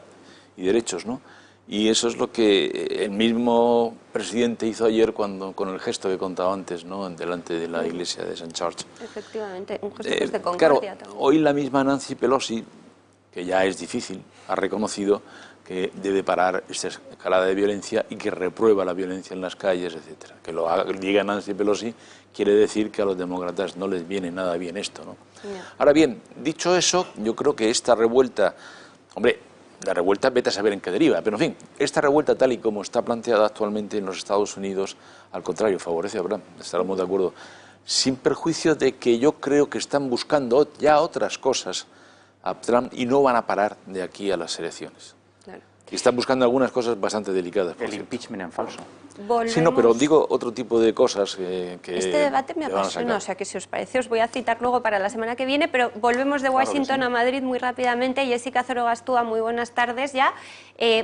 y derechos, ¿no? Y eso es lo que el mismo presidente hizo ayer con el gesto que contaba antes, ¿no? Delante de la iglesia de St. George. Efectivamente, un gesto de concordia claro, también. hoy la misma Nancy Pelosi, que ya es difícil, ha reconocido que debe parar esta escalada de violencia y que reprueba la violencia en las calles, etcétera. Que lo diga Nancy Pelosi quiere decir que a los demócratas no les viene nada bien esto, ¿no? Ahora bien, dicho eso, yo creo que esta revuelta, hombre, la revuelta vete a saber en qué deriva, pero en fin, esta revuelta tal y como está planteada actualmente en los Estados Unidos, al contrario, favorece a Trump, estaremos de acuerdo, sin perjuicio de que yo creo que están buscando ya otras cosas a Trump y no van a parar de aquí a las elecciones. Claro. Y están buscando algunas cosas bastante delicadas. El impeachment en falso. Sí, no, pero digo otro tipo de cosas que este debate me apasiona, o sea que si os parece os voy a citar luego para la semana que viene, pero volvemos de Washington a Madrid muy rápidamente. Jessica Zorogastúa, muy buenas tardes ya.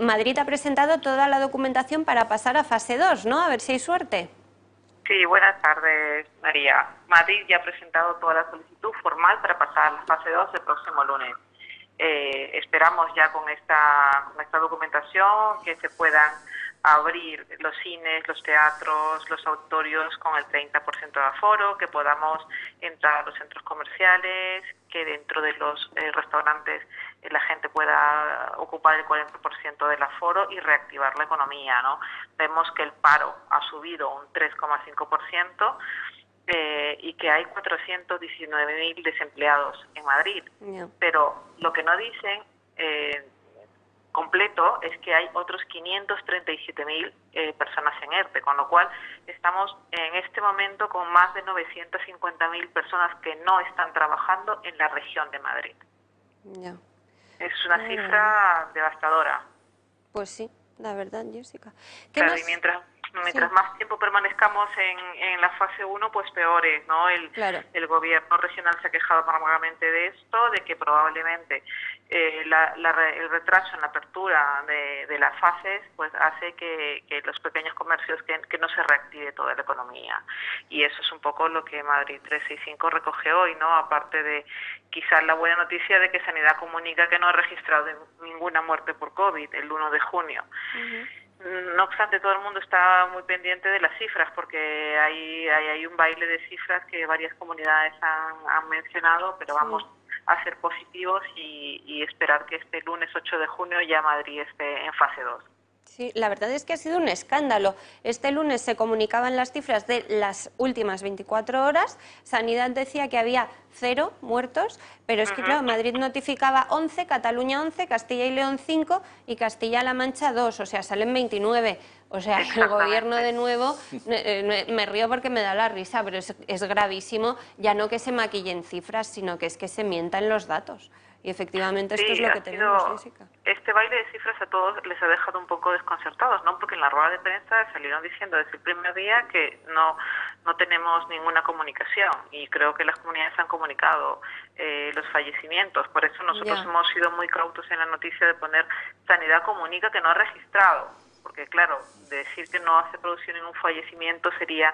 Madrid ha presentado toda la documentación para pasar a fase 2, ¿no? A ver si hay suerte. Sí, buenas tardes, María. Madrid ya ha presentado toda la solicitud formal para pasar a la fase 2 el próximo lunes. Esperamos ya con esta documentación que se puedan abrir los cines, los teatros, los auditorios con el 30% de aforo, que podamos entrar a los centros comerciales, que dentro de los restaurantes la gente pueda ocupar el 40% del aforo y reactivar la economía, ¿no? Vemos que el paro ha subido un 3,5%. Y que hay 419.000 desempleados en Madrid. Pero lo que no dicen completo es que hay otros 537.000 personas en ERTE, con lo cual estamos en este momento con más de 950.000 personas que no están trabajando en la región de Madrid. Es una cifra devastadora. Pues sí, la verdad, Jessica. Claro, y mientras más tiempo permanezcamos en la fase 1, pues peor es, ¿no? El gobierno regional se ha quejado amargamente de esto, de que probablemente el retraso en la apertura de las fases pues hace que los pequeños comercios que no se reactive toda la economía. Y eso es un poco lo que Madrid 365 recoge hoy, ¿no? Aparte de quizás la buena noticia de que Sanidad comunica que no ha registrado ninguna muerte por COVID el 1 de junio. No obstante, todo el mundo está muy pendiente de las cifras porque hay un baile de cifras que varias comunidades han mencionado, pero vamos a ser positivos y esperar que este lunes 8 de junio ya Madrid esté en fase 2. Sí, la verdad es que ha sido un escándalo. Este lunes se comunicaban las cifras de las últimas 24 horas. Sanidad decía que había 0 muertos, pero es que, claro, Madrid notificaba 11, Cataluña 11, Castilla y León 5 y Castilla-La Mancha 2, o sea, salen 29. O sea, el gobierno de nuevo, me río porque me da la risa, pero es gravísimo, ya no que se maquillen cifras, sino que es que se mientan los datos. Y efectivamente esto es lo que tenemos, Jessica. Este baile de cifras a todos les ha dejado un poco desconcertados, ¿no? Porque en la rueda de prensa salieron diciendo desde el primer día que no tenemos ninguna comunicación y creo que las comunidades han comunicado los fallecimientos. Por eso nosotros hemos sido muy cautos en la noticia de poner Sanidad comunica que no ha registrado. Porque claro, decir que no se producido ningún fallecimiento sería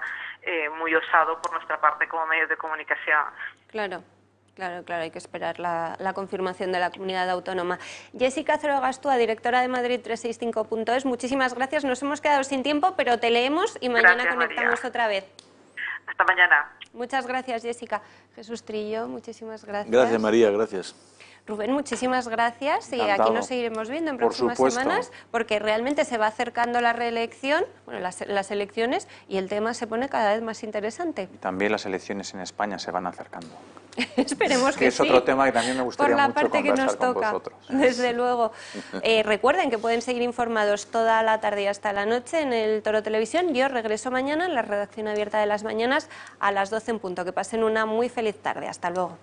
muy osado por nuestra parte como medios de comunicación. Claro, hay que esperar la confirmación de la comunidad autónoma. Jessica Zorogastúa, directora de Madrid 365.es, muchísimas gracias. Nos hemos quedado sin tiempo, pero te leemos y mañana conectamos otra vez. Hasta mañana. Muchas gracias, Jessica. Jesús Trillo, muchísimas gracias. Gracias, María, gracias. Rubén, muchísimas gracias y aquí nos seguiremos viendo en próximas semanas porque realmente se va acercando la reelección, bueno, las elecciones y el tema se pone cada vez más interesante. Y también las elecciones en España se van acercando. Esperemos que sí. Es otro tema que también me gustaría mucho conversar que nos toca, con vosotros. Desde luego. Recuerden que pueden seguir informados toda la tarde y hasta la noche en el Toro Televisión. Yo regreso mañana en la redacción abierta de las mañanas a las 12 en punto. Que pasen una muy feliz tarde. Hasta luego.